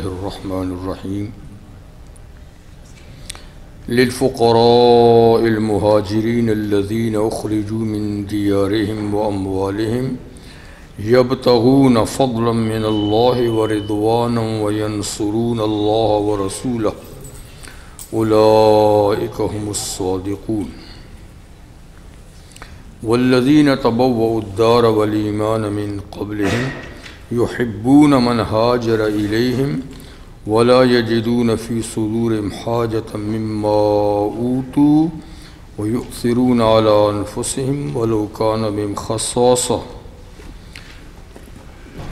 الله الرحمن الرحيم للفقراء المهاجرين الذين أخرجوا من ديارهم وأموالهم يبتغون فضلا من الله ورضوانا وينصرون الله ورسوله أولئك هم الصادقون والذين تبوأوا الدار والإيمان من قبلهم يحبون من هاجر إليهم ولا يجدون في صدورهم حاجة مما أوتوا ويؤثرون على أنفسهم ولو كان بهم خصاصة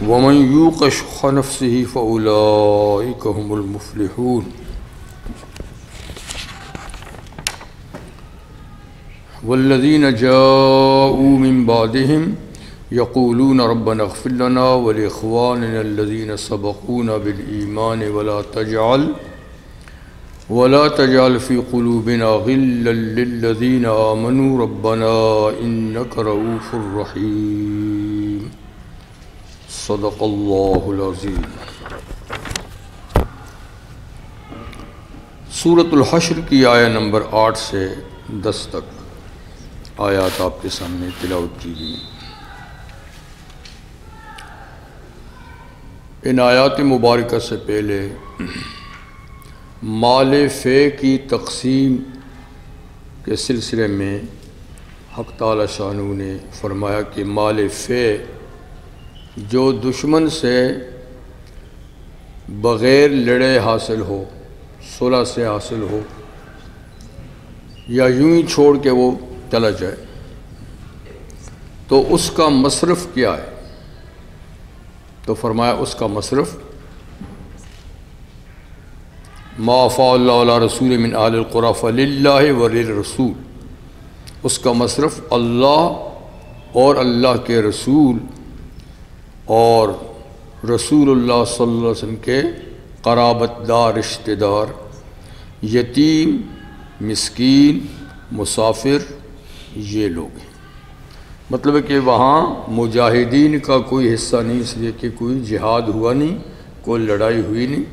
ومن يوق شح نفسه فأولئك هم المفلحون والذين جاءوا من بعدهم يقولون ربنا اغفر لنا ولإخواننا الذين سبقونا بالإيمان ولا تجعل في قلوبنا غلا للذين آمنوا ربنا إنك رؤوف رحيم صدق الله العظيم۔ سورۃ الحشر کی آیہ نمبر 8 سے 10 تک آیات آپ کے سامنے تلاوت کی گئی۔ ان آیات مبارکہ سے پہلے مال فے کی تقسیم کے سلسلے میں حق تعالی شانہ نے فرمایا کہ مال فے جو دشمن سے بغیر لڑے حاصل ہو، صلح سے حاصل ہو، یا یوں ہی چھوڑ کے وہ چلا جائے، تو اس کا مصرف کیا ہے؟ تو فرمایا اس کا مصرف ما افاء اللہ علی رسول من اہل القری فللہ وللرسول، اس کا مصرف اللہ اور اللہ کے رسول اور رسول اللہ صلی اللہ علیہ وسلم کے قرابت دار، رشتہ دار، یتیم، مسکین، مسافر، یہ لوگ ہیں۔ مطلب ہے کہ وہاں مجاہدین کا کوئی حصہ نہیں، اس لیے کہ کوئی جہاد ہوا نہیں، کوئی لڑائی ہوئی نہیں۔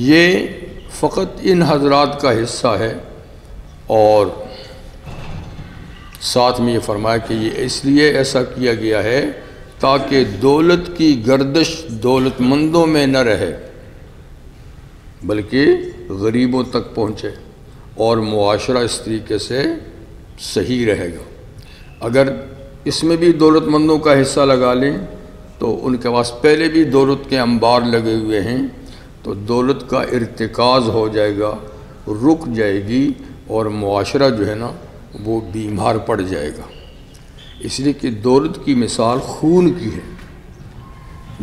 یہ فقط ان حضرات کا حصہ ہے، اور ساتھ میں یہ فرمایا کہ یہ اس لیے ایسا کیا گیا ہے تاکہ دولت کی گردش دولت مندوں میں نہ رہے بلکہ غریبوں تک پہنچے، اور معاشرہ اس طریقے سے صحیح رہے گا۔ اگر اس میں بھی دولت مندوں کا حصہ لگا لیں تو ان کے پاس پہلے بھی دولت کے انبار لگے ہوئے ہیں، تو دولت کا ارتکاز ہو جائے گا، رک جائے گی، اور معاشرہ جو ہے نا وہ بیمار پڑ جائے گا۔ اس لیے کہ دولت کی مثال خون کی ہے،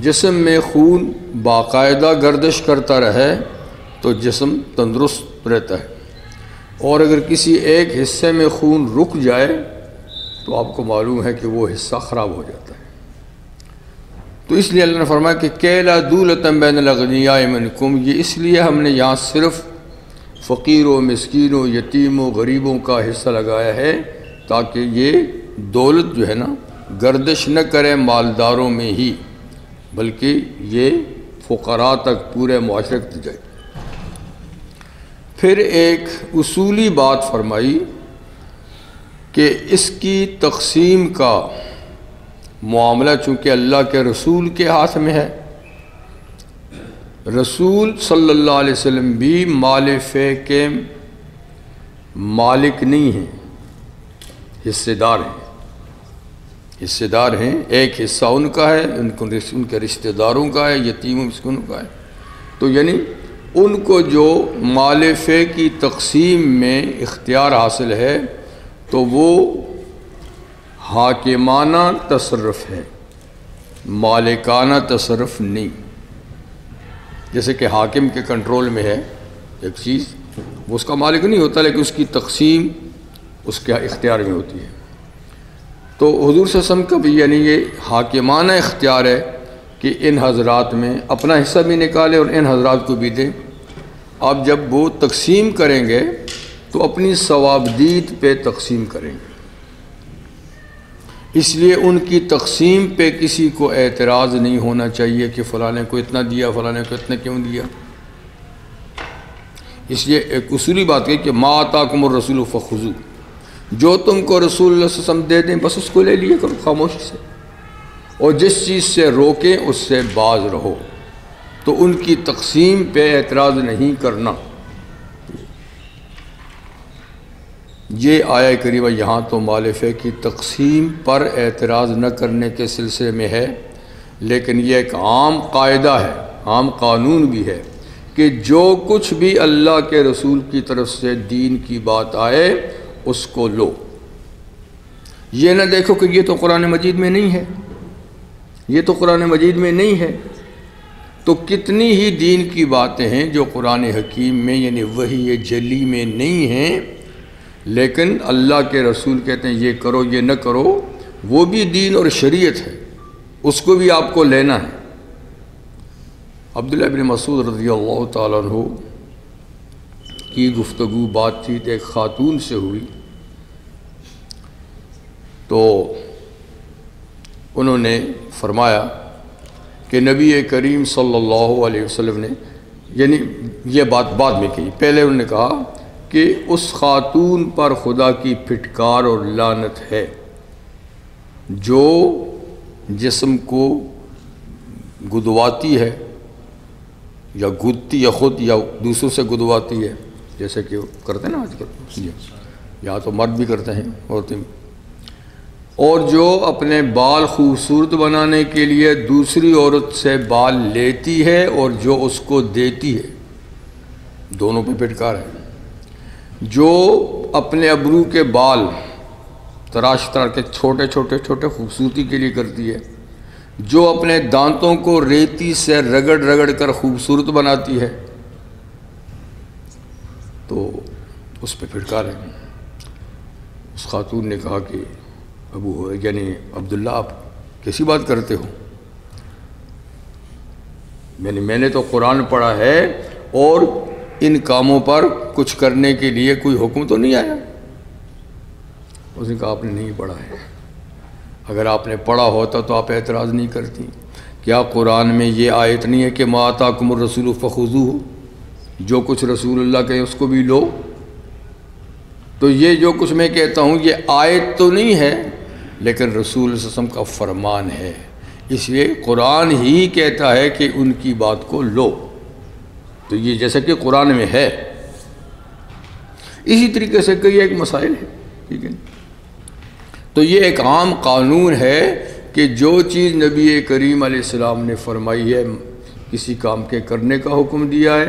جسم میں خون باقاعدہ گردش کرتا رہے تو جسم تندرست رہتا ہے، اور اگر کسی ایک حصے میں خون رک جائے تو آپ کو معلوم ہے کہ وہ حصہ خراب ہو جاتا ہے۔ تو اس لیے اللہ نے فرمایا کہ کیلا دولتم بین الاغنیاء منکم، یہ اس لیے ہم نے یہاں صرف فقیروں، مسکینوں، یتیموں، غریبوں کا حصہ لگایا ہے تاکہ یہ دولت جو ہے نا گردش نہ کرے مالداروں میں ہی، بلکہ یہ فقراء تک، پورے معاشرے تک جائے۔ پھر ایک اصولی بات فرمائی کہ اس کی تقسیم کا معاملہ چونکہ اللہ کے رسول کے ہاتھ میں ہے، رسول صلی اللہ علیہ وسلم بھی مال فے کے مالک نہیں ہیں، حصے دار ہیں، حصے دار ہیں۔ ایک حصہ ان کا ہے، ان کے رشتہ داروں کا ہے، یتیموں مسکینوں کا ہے۔ تو یعنی ان کو جو مال فے کی تقسیم میں اختیار حاصل ہے تو وہ حاکمانہ تصرف ہے، مالکانہ تصرف نہیں۔ جیسے کہ حاکم کے کنٹرول میں ہے ایک چیز، وہ اس کا مالک نہیں ہوتا، لیکن اس کی تقسیم اس کے اختیار میں ہوتی ہے۔ تو حضور صلی اللہ علیہ وسلم کا بھی یعنی یہ حاکمانہ اختیار ہے کہ ان حضرات میں اپنا حصہ بھی نکالے اور ان حضرات کو بھی دیں۔ اب جب وہ تقسیم کریں گے تو اپنی ثوابدید پہ تقسیم کریں گے، اس لیے ان کی تقسیم پہ کسی کو اعتراض نہیں ہونا چاہیے کہ فلاں نے کو اتنا دیا، فلاں نے کو اتنا کیوں دیا۔ اس لیے ایک اصولی بات ہے کہ ما آتاکم الرسول فخذوہ، جو تم کو رسول اللہ صلی اللہ علیہ وسلم دے دیں بس اس کو لے لیے کرو خاموشی سے، اور جس چیز سے روکیں اس سے باز رہو۔ تو ان کی تقسیم پہ اعتراض نہیں کرنا۔ یہ آیہ کریمہ یہاں تو مال فے کی تقسیم پر اعتراض نہ کرنے کے سلسلے میں ہے، لیکن یہ ایک عام قاعدہ ہے، عام قانون بھی ہے کہ جو کچھ بھی اللہ کے رسول کی طرف سے دین کی بات آئے اس کو لو۔ یہ نہ دیکھو کہ یہ تو قرآن مجید میں نہیں ہے، یہ تو قرآن مجید میں نہیں ہے۔ تو کتنی ہی دین کی باتیں ہیں جو قرآن حکیم میں یعنی وحی جلی میں نہیں ہیں، لیکن اللہ کے رسول کہتے ہیں یہ کرو یہ نہ کرو، وہ بھی دین اور شریعت ہے، اس کو بھی آپ کو لینا ہے۔ عبداللہ بن مسعود رضی اللہ تعالیٰ عنہ کی گفتگو بات چیت ایک خاتون سے ہوئی، تو انہوں نے فرمایا کہ نبی کریم صلی اللہ علیہ وسلم نے، یعنی یہ بات بعد میں کہی، پہلے انہوں نے کہا کہ اس خاتون پر خدا کی پھٹکار اور لعنت ہے جو جسم کو گدواتی ہے یا گدتی یا خود یا دوسروں سے گدواتی ہے، جیسے کہ وہ کرتے ہیں نا آج کل، یا تو مرد بھی کرتے ہیں عورتیں بھی، اور جو اپنے بال خوبصورت بنانے کے لیے دوسری عورت سے بال لیتی ہے اور جو اس کو دیتی ہے، دونوں پہ پھٹکار ہے۔ جو اپنے ابرو کے بال تراش کے چھوٹے چھوٹے چھوٹے خوبصورتی کے لیے کرتی ہے، جو اپنے دانتوں کو ریتی سے رگڑ رگڑ کر خوبصورت بناتی ہے، تو اس پہ پھٹکار ہے۔ اس خاتون نے کہا کہ یعنی عبداللہ آپ کیسی بات کرتے ہو، میں نے تو قرآن پڑھا ہے اور ان کاموں پر کچھ کرنے کے لیے کوئی حکم تو نہیں آیا۔ اس نے کہا آپ نے نہیں پڑھا ہے، اگر آپ نے پڑھا ہوتا تو آپ اعتراض نہیں کرتی۔ کیا قرآن میں یہ آیت نہیں ہے کہ ما آتاکم الرسول فخذوہ، جو کچھ رسول اللہ کہے اس کو بھی لو؟ تو یہ جو کچھ میں کہتا ہوں یہ آیت تو نہیں ہے، لیکن رسول صلی اللہ علیہ وسلم کا فرمان ہے، اس لیے قرآن ہی کہتا ہے کہ ان کی بات کو لو۔ تو یہ جیسا کہ قرآن میں ہے، اسی طریقے سے کئی ایک مسائل ہیں، ٹھیک ہے۔ تو یہ ایک عام قانون ہے کہ جو چیز نبی کریم علیہ السلام نے فرمائی ہے، کسی کام کے کرنے کا حکم دیا ہے،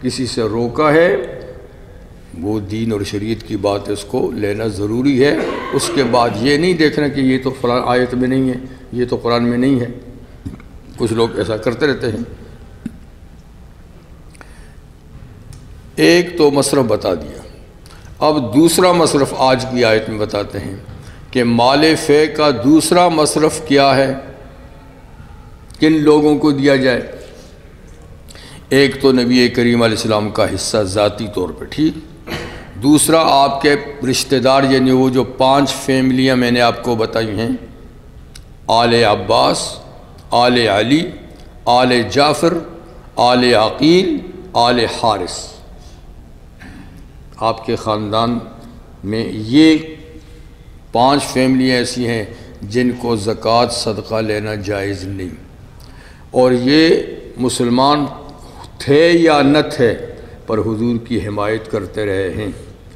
کسی سے روکا ہے، وہ دین اور شریعت کی بات ہے، اس کو لینا ضروری ہے۔ اس کے بعد یہ نہیں دیکھنا کہ یہ تو فلاں آیت میں نہیں ہے، یہ تو قرآن میں نہیں ہے۔ کچھ لوگ ایسا کرتے رہتے ہیں۔ ایک تو مصرف بتا دیا، اب دوسرا مصرف آج کی آیت میں بتاتے ہیں کہ مال فے کا دوسرا مصرف کیا ہے، کن لوگوں کو دیا جائے۔ ایک تو نبی کریم علیہ السلام کا حصہ ذاتی طور پہ، ٹھیک۔ دوسرا آپ کے رشتہ دار، یعنی وہ جو 5 فیملیاں میں نے آپ کو بتائی ہیں، آل عباس، آل علی، آل جعفر، آل عقیل، آل حارث، آپ کے خاندان میں یہ 5 فیملیاں ایسی ہیں جن کو زکوٰۃ صدقہ لینا جائز نہیں، اور یہ مسلمان تھے یا نہ تھے پر حضور کی حمایت کرتے رہے ہیں،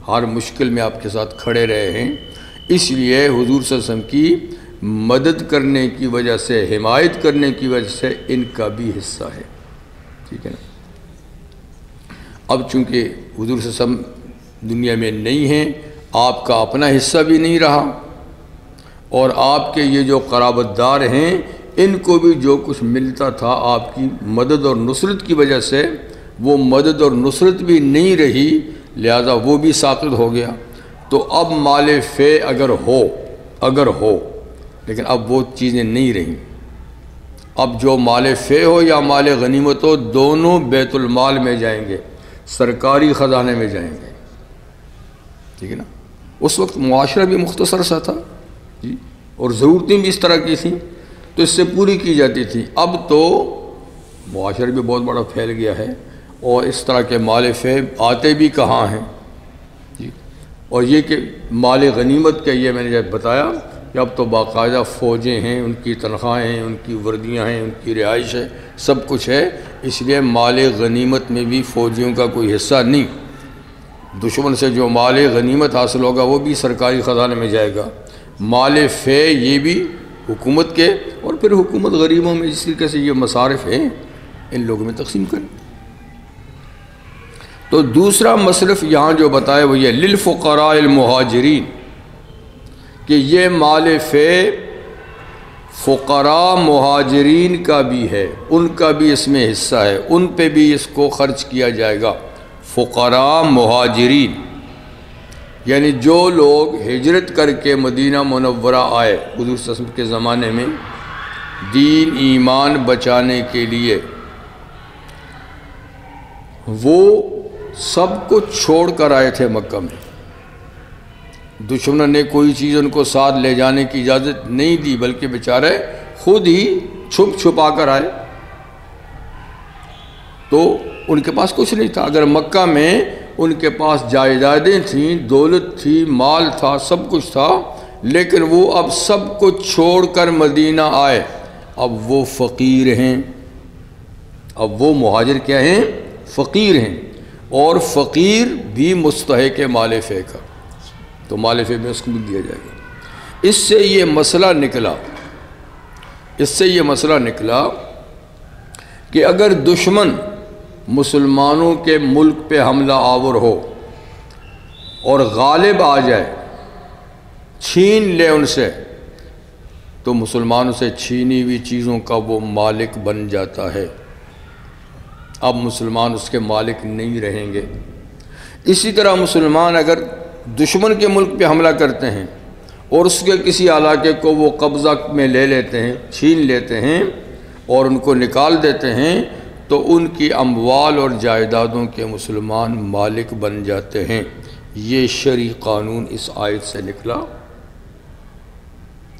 ہر مشکل میں آپ کے ساتھ کھڑے رہے ہیں، اس لیے حضور صلی اللہ علیہ وسلم کی مدد کرنے کی وجہ سے، حمایت کرنے کی وجہ سے ان کا بھی حصہ ہے، ٹھیک ہے نا۔ اب چونکہ حضور صلی اللہ علیہ وسلم دنیا میں نہیں ہیں، آپ کا اپنا حصہ بھی نہیں رہا، اور آپ کے یہ جو قرابت دار ہیں ان کو بھی جو کچھ ملتا تھا آپ کی مدد اور نصرت کی وجہ سے، وہ مدد اور نصرت بھی نہیں رہی، لہذا وہ بھی ساقط ہو گیا۔ تو اب مال فے اگر ہو لیکن اب وہ چیزیں نہیں رہیں، اب جو مال فے ہو یا مال غنیمت ہو، دونوں بیت المال میں جائیں گے، سرکاری خزانے میں جائیں گے، ٹھیک ہے نا۔ اس وقت معاشرہ بھی مختصر سا تھا، جی اور ضرورتیں بھی اس طرح کی تھیں تو اس سے پوری کی جاتی تھی۔ اب تو معاشرہ بھی بہت بڑا پھیل گیا ہے اور اس طرح کے مال فے آتے بھی کہاں ہیں جی۔ اور یہ کہ مال غنیمت کا یہ میں نے جب بتایا کہ اب تو باقاعدہ فوجیں ہیں، ان کی تنخواہیں ہیں، ان کی وردیاں ہیں، ان کی رہائش ہے، سب کچھ ہے، اس لیے مال غنیمت میں بھی فوجیوں کا کوئی حصہ نہیں۔ دشمن سے جو مال غنیمت حاصل ہوگا وہ بھی سرکاری خزانے میں جائے گا، مال فے یہ بھی حکومت کے، اور پھر حکومت غریبوں میں جس طریقے سے یہ مصارف ہیں ان لوگوں میں تقسیم کریں۔ تو دوسرا مصرف یہاں جو بتایا وہ یہ للفقراء المہاجرین، کہ یہ مال فے فقراء مہاجرین کا بھی ہے، ان کا بھی اس میں حصہ ہے، ان پہ بھی اس کو خرچ کیا جائے گا۔ فقراء مہاجرین یعنی جو لوگ ہجرت کر کے مدینہ منورہ آئے حضور صلی اللہ علیہ وسلم کے زمانے میں دین ایمان بچانے کے لیے، وہ سب کچھ چھوڑ کر آئے تھے مکہ میں، دشمن نے کوئی چیز ان کو ساتھ لے جانے کی اجازت نہیں دی، بلکہ بیچارے خود ہی چھپ چھپا کر آئے، تو ان کے پاس کچھ نہیں تھا۔ اگر مکہ میں ان کے پاس جائیدادیں تھیں، دولت تھی، مال تھا، سب کچھ تھا، لیکن وہ اب سب کچھ چھوڑ کر مدینہ آئے، اب وہ فقیر ہیں، اب وہ مہاجر کیا ہیں؟ فقیر ہیں، اور فقیر بھی مستحق مال فے کا، تو مال فے میں اس کو بھی دیا جائے گا۔ اس سے یہ مسئلہ نکلا کہ اگر دشمن مسلمانوں کے ملک پہ حملہ آور ہو اور غالب آ جائے، چھین لے ان سے، تو مسلمانوں سے چھینی ہوئی چیزوں کا وہ مالک بن جاتا ہے، اب مسلمان اس کے مالک نہیں رہیں گے۔ اسی طرح مسلمان اگر دشمن کے ملک پہ حملہ کرتے ہیں اور اس کے کسی علاقے کو وہ قبضہ میں لے لیتے ہیں، چھین لیتے ہیں اور ان کو نکال دیتے ہیں، تو ان کی اموال اور جائیدادوں کے مسلمان مالک بن جاتے ہیں۔ یہ شرعی قانون اس آیت سے نکلا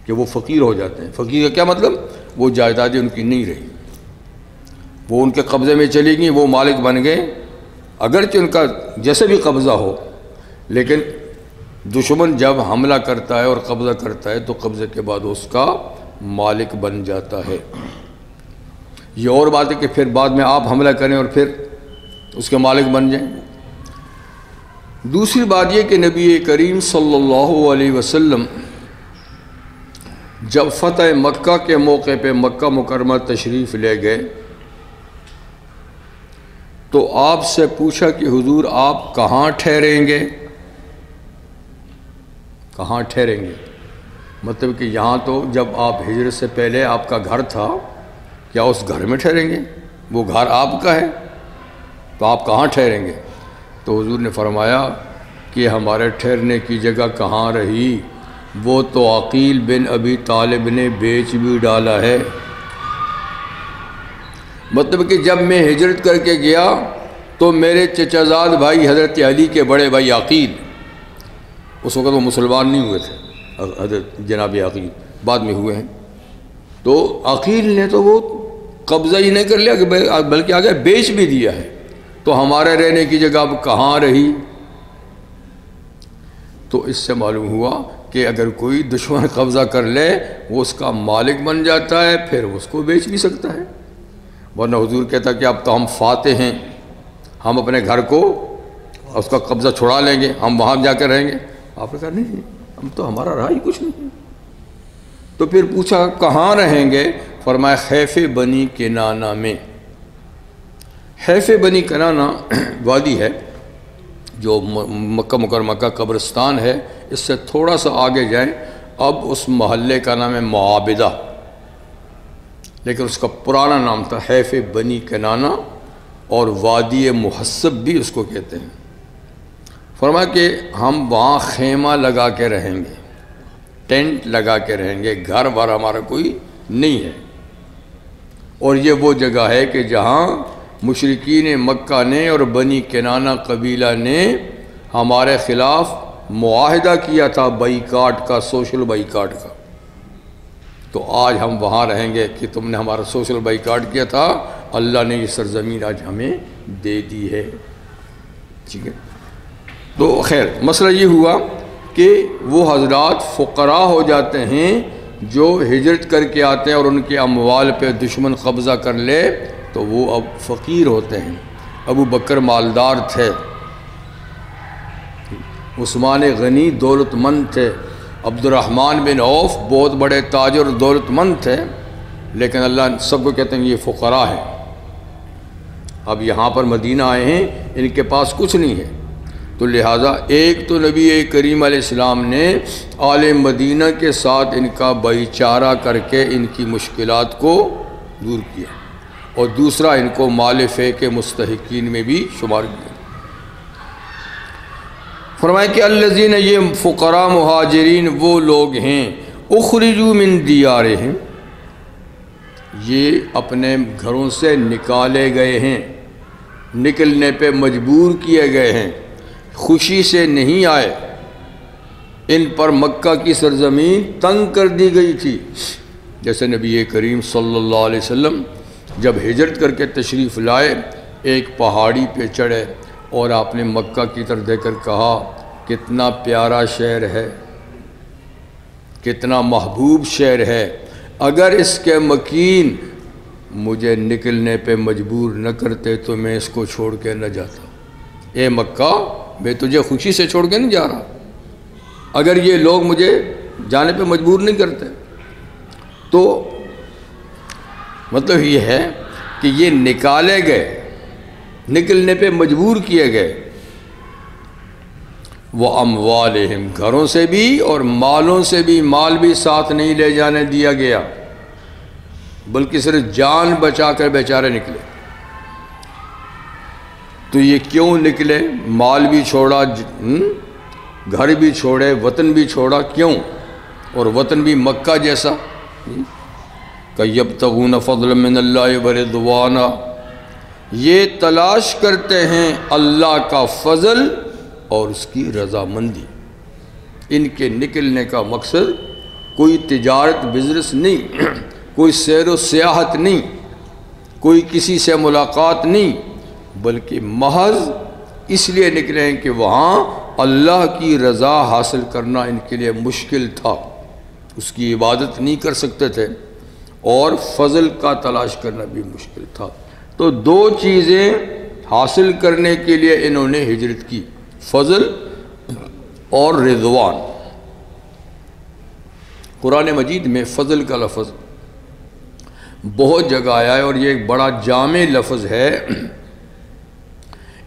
کہ وہ فقیر ہو جاتے ہیں۔ فقیر کا کیا مطلب؟ وہ جائیدادیں ان کی نہیں رہی، وہ ان کے قبضے میں چلی گئیں، وہ مالک بن گئے، اگرچہ ان کا جیسے بھی قبضہ ہو، لیکن دشمن جب حملہ کرتا ہے اور قبضہ کرتا ہے تو قبضے کے بعد اس کا مالک بن جاتا ہے۔ یہ اور بات ہے کہ پھر بعد میں آپ حملہ کریں اور پھر اس کے مالک بن جائیں۔ دوسری بات یہ کہ نبی کریم صلی اللہ علیہ وسلم جب فتح مکہ کے موقع پہ مکہ مکرمہ تشریف لے گئے تو آپ سے پوچھا کہ حضور آپ کہاں ٹھہریں گے؟ کہاں ٹھہریں گے مطلب کہ یہاں تو جب آپ ہجرت سے پہلے آپ کا گھر تھا، کیا اس گھر میں ٹھہریں گے؟ وہ گھر آپ کا ہے تو آپ کہاں ٹھہریں گے؟ تو حضور نے فرمایا کہ ہمارے ٹھہرنے کی جگہ کہاں رہی، وہ تو عقیل بن ابی طالب نے بیچ بھی ڈالا ہے۔ مطلب کہ جب میں ہجرت کر کے گیا تو میرے چچا زاد بھائی حضرت علی کے بڑے بھائی عقیل، اس وقت وہ مسلمان نہیں ہوئے تھے، حضرت جناب عقیل بعد میں ہوئے ہیں، تو عقیل نے تو وہ قبضہ ہی نہیں کر لیا بلکہ آگے بیچ بھی دیا ہے، تو ہمارے رہنے کی جگہ اب کہاں رہی؟ تو اس سے معلوم ہوا کہ اگر کوئی دشمن قبضہ کر لے وہ اس کا مالک بن جاتا ہے، پھر اس کو بیچ بھی سکتا ہے، ورنہ حضور کہتا کہ اب تو ہم فاتح ہیں، ہم اپنے گھر کو اس کا قبضہ چھڑا لیں گے، ہم وہاں جا کر رہیں گے۔ آپ نے کہا نہیں، ہم تو ہمارا رہا ہی کچھ نہیں۔ تو پھر پوچھا کہاں رہیں گے؟ فرمایا حیف بنی کنانہ میں۔ حیف بنی کنانہ وادی ہے جو مکہ مکرمہ کا قبرستان ہے، اس سے تھوڑا سا آگے جائیں، اب اس محلے کا نام ہے معابدہ، لیکن اس کا پرانا نام تھا حیف بنی کنانہ، اور وادی محسب بھی اس کو کہتے ہیں۔ فرمایا کہ ہم وہاں خیمہ لگا کے رہیں گے، ٹینٹ لگا کے رہیں گے، گھر بار ہمارا کوئی نہیں ہے، اور یہ وہ جگہ ہے کہ جہاں مشرکین مکہ نے اور بنی کنانہ قبیلہ نے ہمارے خلاف معاہدہ کیا تھا بائیکاٹ کا، سوشل بائیکاٹ کا، تو آج ہم وہاں رہیں گے کہ تم نے ہمارا سوشل بائیکاٹ کیا تھا، اللہ نے یہ سرزمین آج ہمیں دے دی ہے. ٹھیک ہے. تو خیر مسئلہ یہ ہوا کہ وہ حضرات فقراء ہو جاتے ہیں جو ہجرت کر کے آتے ہیں اور ان کے اموال پہ دشمن قبضہ کر لے تو وہ اب فقیر ہوتے ہیں. ابو بکر مالدار تھے، عثمان غنی دولت مند تھے، عبد الرحمن بن عوف بہت بڑے تاجر اور دولت مند تھے، لیکن اللہ سب کو کہتے ہیں یہ فقراء ہیں. اب یہاں پر مدینہ آئے ہیں، ان کے پاس کچھ نہیں ہے، تو لہٰذا ایک تو نبی کریم علیہ السلام نے آل مدینہ کے ساتھ ان کا بھائی چارہ کر کے ان کی مشکلات کو دور کیا، اور دوسرا ان کو مال فے کے مستحقین میں بھی شمار کیا. فرمایا کہ الذین، یہ فقراء مہاجرین وہ لوگ ہیں، اخرجوا من دیارہم، یہ اپنے گھروں سے نکالے گئے ہیں، نکلنے پہ مجبور کیے گئے ہیں، خوشی سے نہیں آئے. ان پر مکہ کی سرزمین تنگ کر دی گئی تھی. جیسے نبی کریم صلی اللہ علیہ وسلم جب ہجرت کر کے تشریف لائے، ایک پہاڑی پہ چڑھے اور آپ نے مکہ کی طرف دیکھ کر کہا کتنا پیارا شہر ہے، کتنا محبوب شہر ہے، اگر اس کے مکین مجھے نکلنے پہ مجبور نہ کرتے تو میں اس کو چھوڑ کے نہ جاتا. اے مکہ، میں تجھے خوشی سے چھوڑ کے نہیں جا رہا، اگر یہ لوگ مجھے جانے پہ مجبور نہیں کرتے. تو مطلب یہ ہے کہ یہ نکالے گئے، نکلنے پہ مجبور کیے گئے. وَأَمْوَالِهِمْ، گھروں سے بھی اور مالوں سے بھی، مال بھی ساتھ نہیں لے جانے دیا گیا، بلکہ صرف جان بچا کر بیچارے نکلے. تو یہ کیوں نکلے؟ مال بھی چھوڑا، گھر بھی چھوڑے، وطن بھی چھوڑا، کیوں؟ اور وطن بھی مکہ جیسا. يَبْتَغُونَ فَضْلًا مِّنَ اللَّهِ وَرِضْوَانًا، یہ تلاش کرتے ہیں اللہ کا فضل اور اس کی رضامندی. ان کے نکلنے کا مقصد کوئی تجارت بزنس نہیں، کوئی سیر و سیاحت نہیں، کوئی کسی سے ملاقات نہیں، بلکہ محض اس لیے نکلے ہیں کہ وہاں اللہ کی رضا حاصل کرنا ان کے لیے مشکل تھا، اس کی عبادت نہیں کر سکتے تھے، اور فضل کا تلاش کرنا بھی مشکل تھا. تو دو چیزیں حاصل کرنے کے لیے انہوں نے ہجرت کی، فضل اور رضوان. قرآن مجید میں فضل کا لفظ بہت جگہ آیا ہے، اور یہ ایک بڑا جامع لفظ ہے.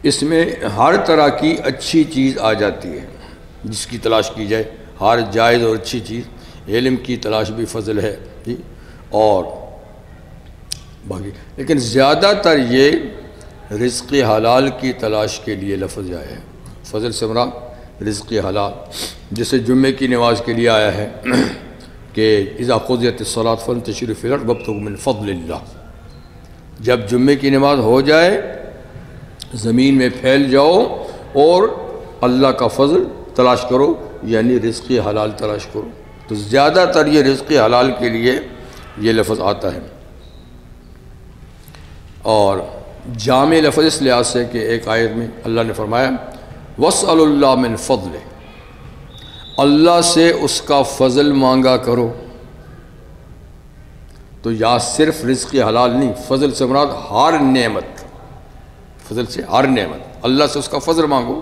اس میں ہر طرح کی اچھی چیز آ جاتی ہے جس کی تلاش کی جائے، ہر جائز اور اچھی چیز. علم کی تلاش بھی فضل ہے جی، اور باقی، لیکن زیادہ تر یہ رزق حلال کی تلاش کے لیے لفظ آیا ہے. فضل سے مراد رزق حلال، جسے جمعے کی نماز کے لیے آیا ہے کہ اذا قضیت الصلاۃ فانتشروا فی الارض وابتغوا من فضل اللہ، جب جمعے کی نماز ہو جائے زمین میں پھیل جاؤ اور اللہ کا فضل تلاش کرو، یعنی رزق حلال تلاش کرو. تو زیادہ تر یہ رزق حلال کے لیے یہ لفظ آتا ہے. اور جامع لفظ اس لحاظ سے کہ ایک آیت میں اللہ نے فرمایا وَاسْأَلُوا اللَّهَ مِن فَضْلِهِ، اللہ سے اس کا فضل مانگا کرو. تو یا صرف رزق حلال نہیں، فضل سے مراد ہر نعمت، فضل سے ہر نعمت، اللہ سے اس کا فضل مانگو.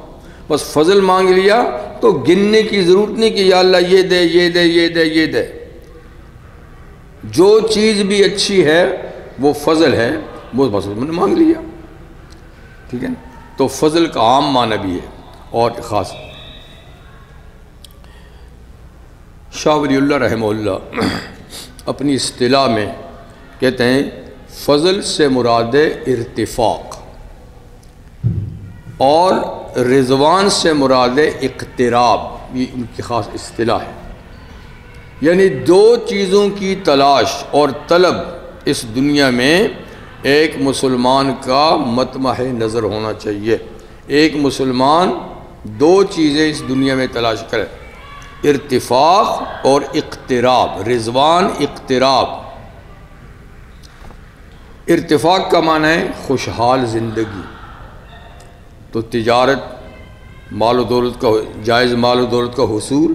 بس فضل مانگ لیا تو گننے کی ضرورت نہیں کہ یا اللہ یہ دے یہ دے یہ دے یہ دے. جو چیز بھی اچھی ہے وہ فضل ہے، وہ بس میں نے مانگ لیا. ٹھیک ہے نا؟ تو فضل کا عام معنی بھی ہے اور خاص. شاہ ولی اللہ رحمہ اللہ اپنی اصطلاح میں کہتے ہیں فضل سے مراد ارتفاق، اور رضوان سے مراد اقتراب. یہ ان کی خاص اصطلاح ہے. یعنی دو چیزوں کی تلاش اور طلب اس دنیا میں ایک مسلمان کا مطمح نظر ہونا چاہیے. ایک مسلمان دو چیزیں اس دنیا میں تلاش کرے. ارتفاق اور اقتراب، رضوان اقتراب۔ ارتفاق کا معنی ہے خوشحال زندگی، تو تجارت، مال و دولت کا جائز مال و دولت کا حصول،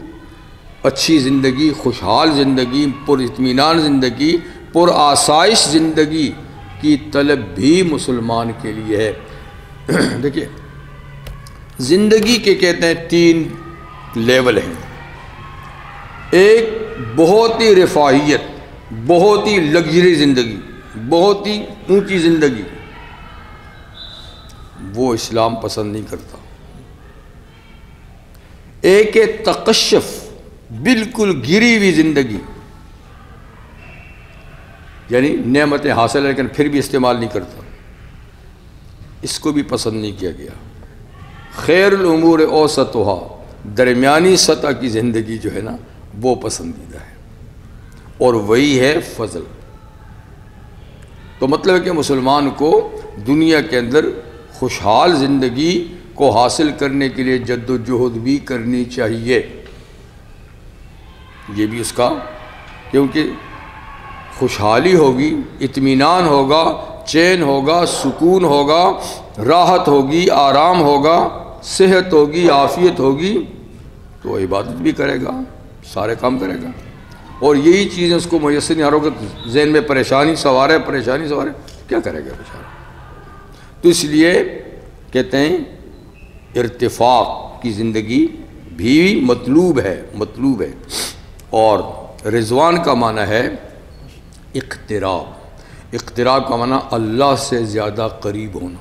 اچھی زندگی، خوشحال زندگی، پر اطمینان زندگی، پر آسائش زندگی کی طلب بھی مسلمان کے لیے ہے۔ دیکھیے زندگی کے کہتے ہیں 3 لیول ہیں۔ ایک بہت ہی رفاہیت، بہت ہی لگژری زندگی، بہت ہی اونچی زندگی، وہ اسلام پسند نہیں کرتا۔ ایک ہے تقشف، بالکل گری ہوئی زندگی، یعنی نعمتیں حاصل ہے لیکن پھر بھی استعمال نہیں کرتا، اس کو بھی پسند نہیں کیا گیا۔ خیر الامور اوسطھا، درمیانی سطح کی زندگی جو ہے نا وہ پسندیدہ ہے، اور وہی ہے فضل۔ تو مطلب ہے کہ مسلمان کو دنیا کے اندر خوشحال زندگی کو حاصل کرنے کے لیے جد و جہد بھی کرنی چاہیے، یہ بھی اس کا، کیونکہ خوشحالی ہوگی، اطمینان ہوگا، چین ہوگا، سکون ہوگا، راحت ہوگی، آرام ہوگا، صحت ہوگی، عافیت ہوگی، تو عبادت بھی کرے گا، سارے کام کرے گا۔ اور یہی چیزیں اس کو میسر نہیں آ رہا کہ ذہن میں پریشانی سوار ہے، کیا کرے گا بیچارہ؟ تو اس لیے کہتے ہیں ارتفاق کی زندگی بھی مطلوب ہے۔ اور رضوان کا معنی ہے اقتراب۔ اقتراب کا معنی اللہ سے زیادہ قریب ہونا،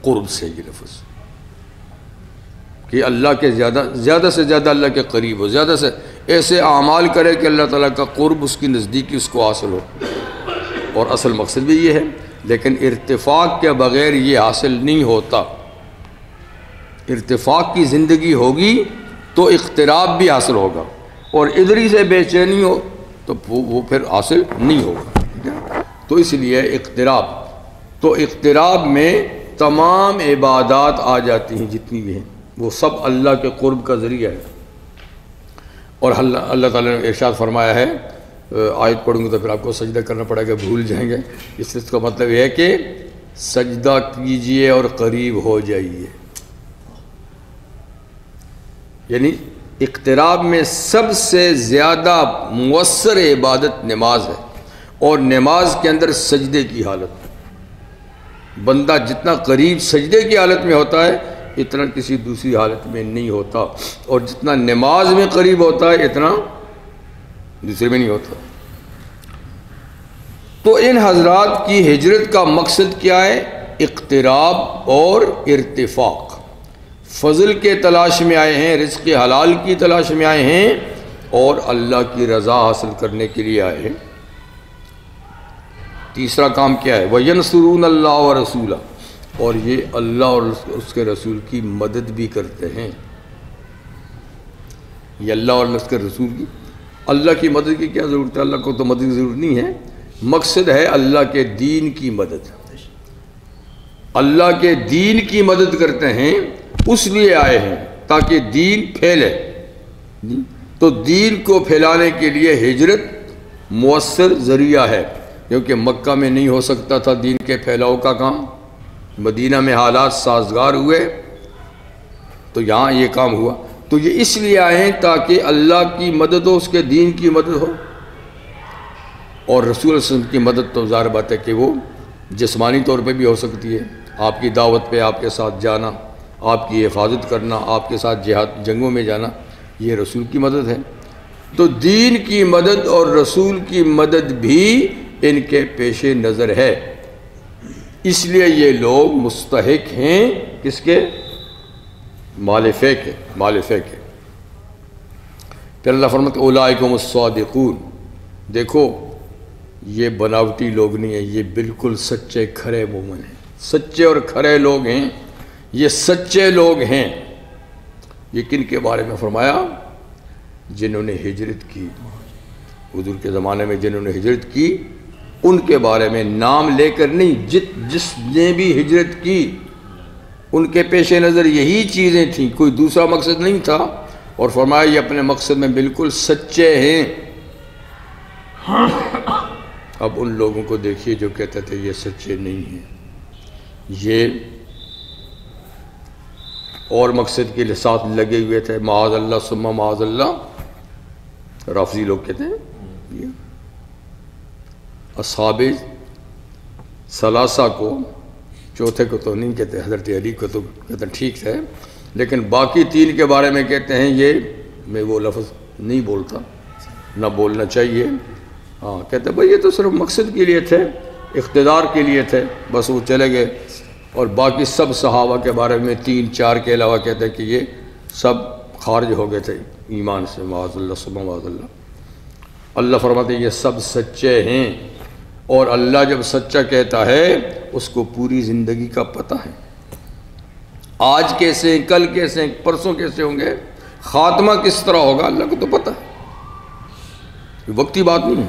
قرب سے یہ لفظ، کہ اللہ کے زیادہ سے زیادہ اللہ کے قریب ہو، زیادہ سے ایسے اعمال کرے کہ اللہ تعالیٰ کا قرب، اس کی نزدیکی اس کو حاصل ہو، اور اصل مقصد بھی یہ ہے۔ لیکن ارتفاق کے بغیر یہ حاصل نہیں ہوتا۔ ارتفاق کی زندگی ہوگی تو اقتراب بھی حاصل ہوگا، اور ادھر ہی سے بے چینی ہو تو وہ پھر حاصل نہیں ہوگا۔ تو اس لیے اقتراب میں تمام عبادات آ جاتی ہیں جتنی بھی ہیں، وہ سب اللہ کے قرب کا ذریعہ ہے۔ اور اللہ تعالیٰ نے ارشاد فرمایا ہے، آیت پڑھوں گے تو پھر آپ کو سجدہ کرنا پڑے گا، بھول جائیں گے۔ اس کا مطلب یہ ہے کہ سجدہ کیجئے اور قریب ہو جائیے، یعنی اقتراب میں سب سے زیادہ مؤثر عبادت نماز ہے، اور نماز کے اندر سجدے کی حالت، بندہ جتنا قریب سجدے کی حالت میں ہوتا ہے اتنا کسی دوسری حالت میں نہیں ہوتا، اور جتنا نماز میں قریب ہوتا ہے اتنا دوسرے میں نہیں ہوتا۔ تو ان حضرات کی ہجرت کا مقصد کیا ہے؟ اقتراب اور ارتفاق، فضل کے تلاش میں آئے ہیں، رزق حلال کی تلاش میں آئے ہیں، اور اللہ کی رضا حاصل کرنے کے لیے آئے ہیں۔ تیسرا کام کیا ہے؟ وَيَنْصُرُونَ اللَّهَ وَرَسُولَهُ، اور یہ اللہ اور اس کے رسول کی مدد بھی کرتے ہیں۔ یہ اللہ اور اس کے رسول کی، اللہ کی مدد کی کیا ضرورت ہے؟ اللہ کو تو مدد کی ضرورت نہیں ہے، مقصد ہے اللہ کے دین کی مدد۔ اللہ کے دین کی مدد کرتے ہیں، اس لیے آئے ہیں تاکہ دین پھیلے۔ تو دین کو پھیلانے کے لیے ہجرت مؤثر ذریعہ ہے، کیونکہ مکہ میں نہیں ہو سکتا تھا دین کے پھیلاؤ کا کام، مدینہ میں حالات سازگار ہوئے تو یہاں یہ کام ہوا۔ تو یہ اس لیے آئے ہیں تاکہ اللہ کی مدد ہو، اس کے دین کی مدد ہو، اور رسول صلی اللہ علیہ وسلم کی مدد تو ظاہر بات ہے کہ وہ جسمانی طور پہ بھی ہو سکتی ہے، آپ کی دعوت پہ آپ کے ساتھ جانا، آپ کی حفاظت کرنا، آپ کے ساتھ جہاد جنگوں میں جانا، یہ رسول کی مدد ہے۔ تو دین کی مدد اور رسول کی مدد بھی ان کے پیش نظر ہے، اس لیے یہ لوگ مستحق ہیں کس کے؟ مال فے کے، مال فے کے۔ پھر اللہ فرماتا ہے اولئک الصادقون، دیکھو یہ بناوٹی لوگ نہیں ہیں، یہ بالکل سچے کھرے مومن ہیں، سچے اور کھرے لوگ ہیں، یہ سچے لوگ ہیں۔ یہ کن کے بارے میں فرمایا؟ جنہوں نے ہجرت کی، حضور کے زمانے میں جنہوں نے ہجرت کی ان کے بارے میں نام لے کر نہیں، جس نے بھی ہجرت کی ان کے پیش نظر یہی چیزیں تھیں، کوئی دوسرا مقصد نہیں تھا، اور فرمایا یہ اپنے مقصد میں بالکل سچے ہیں۔ اب ان لوگوں کو دیکھیے جو کہتے تھے یہ سچے نہیں ہیں، یہ اور مقصد کے ساتھ لگے ہوئے تھے، معاذ اللہ ثم معاذ اللہ۔ رافضی لوگ کہتے ہیں اصحاب ثلاثہ کو، چوتھے کو تو نہیں کہتے، حضرت علی کو تو کہتے ہیں ٹھیک ہے، لیکن باقی تین کے بارے میں کہتے ہیں یہ میں وہ لفظ نہیں بولتا، نہ بولنا چاہیے۔ ہاں کہتے ہیں بھائی یہ تو صرف مقصد کے لیے تھے، اقتدار کے لیے تھے، بس وہ چلے گئے۔ اور باقی سب صحابہ کے بارے میں 3-4 کے علاوہ کہتے ہیں کہ یہ سب خارج ہو گئے تھے ایمان سے، معاذ اللہ ثم معاذ اللہ۔ اللہ فرماتے ہیں یہ سب سچے ہیں، اور اللہ جب سچا کہتا ہے اس کو پوری زندگی کا پتہ ہے، آج کیسے، کل کیسے، پرسوں کیسے ہوں گے، خاتمہ کس طرح ہوگا، اللہ کو تو پتہ ہے، یہ وقتی بات نہیں ہے۔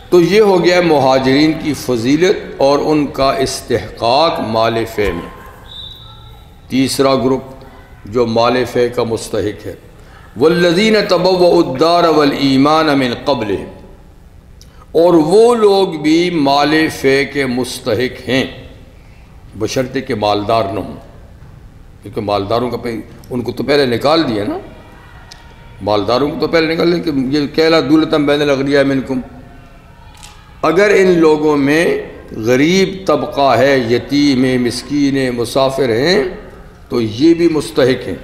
تو یہ ہو گیا مہاجرین کی فضیلت اور ان کا استحقاق مال فے میں۔ تیسرا گروپ جو مال فے کا مستحق ہے، والذین تبوؤا الدار والایمان من قبلہم، اور وہ لوگ بھی مال فے کے مستحق ہیں بشرطے کہ مالدار نہ ہوں، کیونکہ مالداروں کا ان کو تو پہلے نکال دیا نا، مالداروں کو تو پہلے نکال دیا کہ یہ کیلا دولتم بین الاغنیاء منکم۔ اگر ان لوگوں میں غریب طبقہ ہے، یتیم ہیں، مسکین ہیں، مسافر ہیں، تو یہ بھی مستحق ہیں۔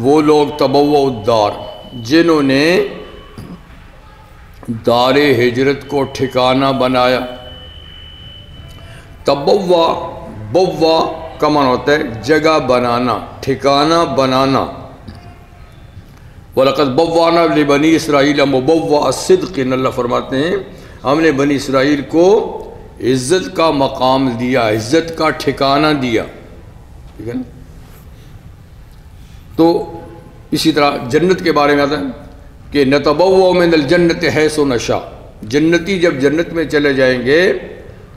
وہ لوگ تبوؤا الدار، جنہوں نے دار ہجرت کو ٹھکانہ بنایا۔ تبوّا، بوا کا معنی ہوتا ہے جگہ بنانا، ٹھکانہ بنانا۔ وَلَقَدْ بَوَّأْنَا لِبَنِي إِسْرَائِيلَ مُبَوَّأَ صِدْقٍ، اللہ فرماتے ہیں ہم نے بنی اسرائیل کو عزت کا مقام دیا، عزت کا ٹھکانہ دیا، ٹھیک ہے نا۔ تو اسی طرح جنت کے بارے میں آتا ہے کہ نَتَبَوَّأُ مِنَ الْجَنَّةِ حَيْثُ نَشَاءُ، جنتی جب جنت میں چلے جائیں گے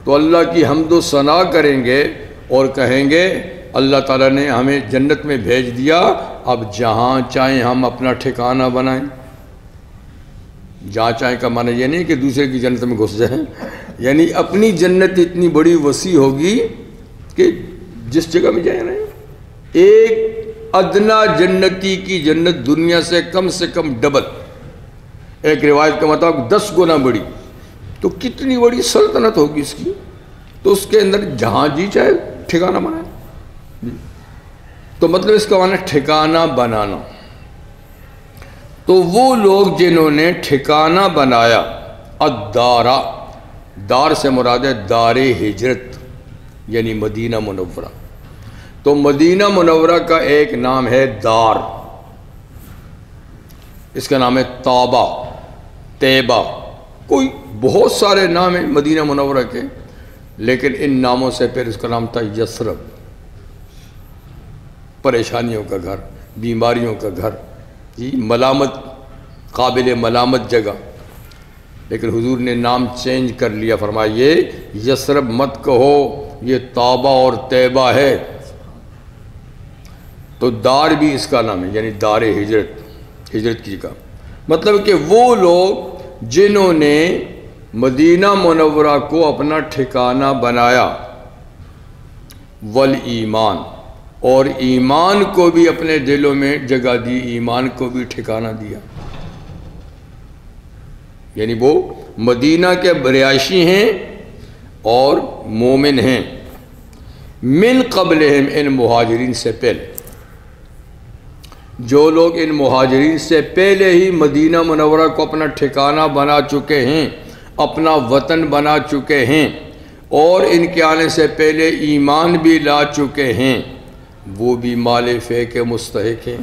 تو اللہ کی حمد و ثنا کریں گے اور کہیں گے اللہ تعالیٰ نے ہمیں جنت میں بھیج دیا، اب جہاں چاہیں ہم اپنا ٹھکانہ بنائیں۔ جہاں چاہیں کا معنی یہ نہیں کہ دوسرے کی جنت میں گھس جائیں، یعنی اپنی جنت اتنی بڑی وسیع ہوگی کہ جس جگہ میں جائیں رہیں۔ ایک ادنا جنتی کی جنت دنیا سے کم ڈبل، ایک روایت کے مطابق 10 گنا بڑی، تو کتنی بڑی سلطنت ہوگی اس کی، تو اس کے اندر جہاں جی چاہے ٹھکانہ بنائے۔ تو مطلب اس کا معنی ٹھکانہ بنانا۔ تو وہ لوگ جنہوں نے ٹھکانہ بنایا، الدارہ، دار سے مراد ہے دار ہجرت یعنی مدینہ منورہ۔ تو مدینہ منورہ کا ایک نام ہے دار، اس کا نام ہے طابہ، طیبہ، کوئی بہت سارے نام ہیں مدینہ منورہ کے، لیکن ان ناموں سے پھر اس کا نام تھا یثرب، پریشانیوں کا گھر، بیماریوں کا گھر، جی ملامت، قابل ملامت جگہ، لیکن حضور نے نام چینج کر لیا، فرمایا یہ یثرب مت کہو، یہ طابہ اور طیبہ ہے۔ تو دار بھی اس کا نام ہے، یعنی دار ہجرت، ہجرت کی جگہ۔ مطلب کہ وہ لوگ جنہوں نے مدینہ منورہ کو اپنا ٹھکانہ بنایا، والایمان، اور ایمان کو بھی اپنے دلوں میں جگہ دی، ایمان کو بھی ٹھکانہ دیا، یعنی وہ مدینہ کے رہائشی ہیں اور مومن ہیں، من قبلہم، ان مہاجرین سے پہلے۔ جو لوگ ان مہاجرین سے پہلے ہی مدینہ منورہ کو اپنا ٹھکانہ بنا چکے ہیں، اپنا وطن بنا چکے ہیں، اور ان کے آنے سے پہلے ایمان بھی لا چکے ہیں، وہ بھی مال فے کے مستحق ہیں۔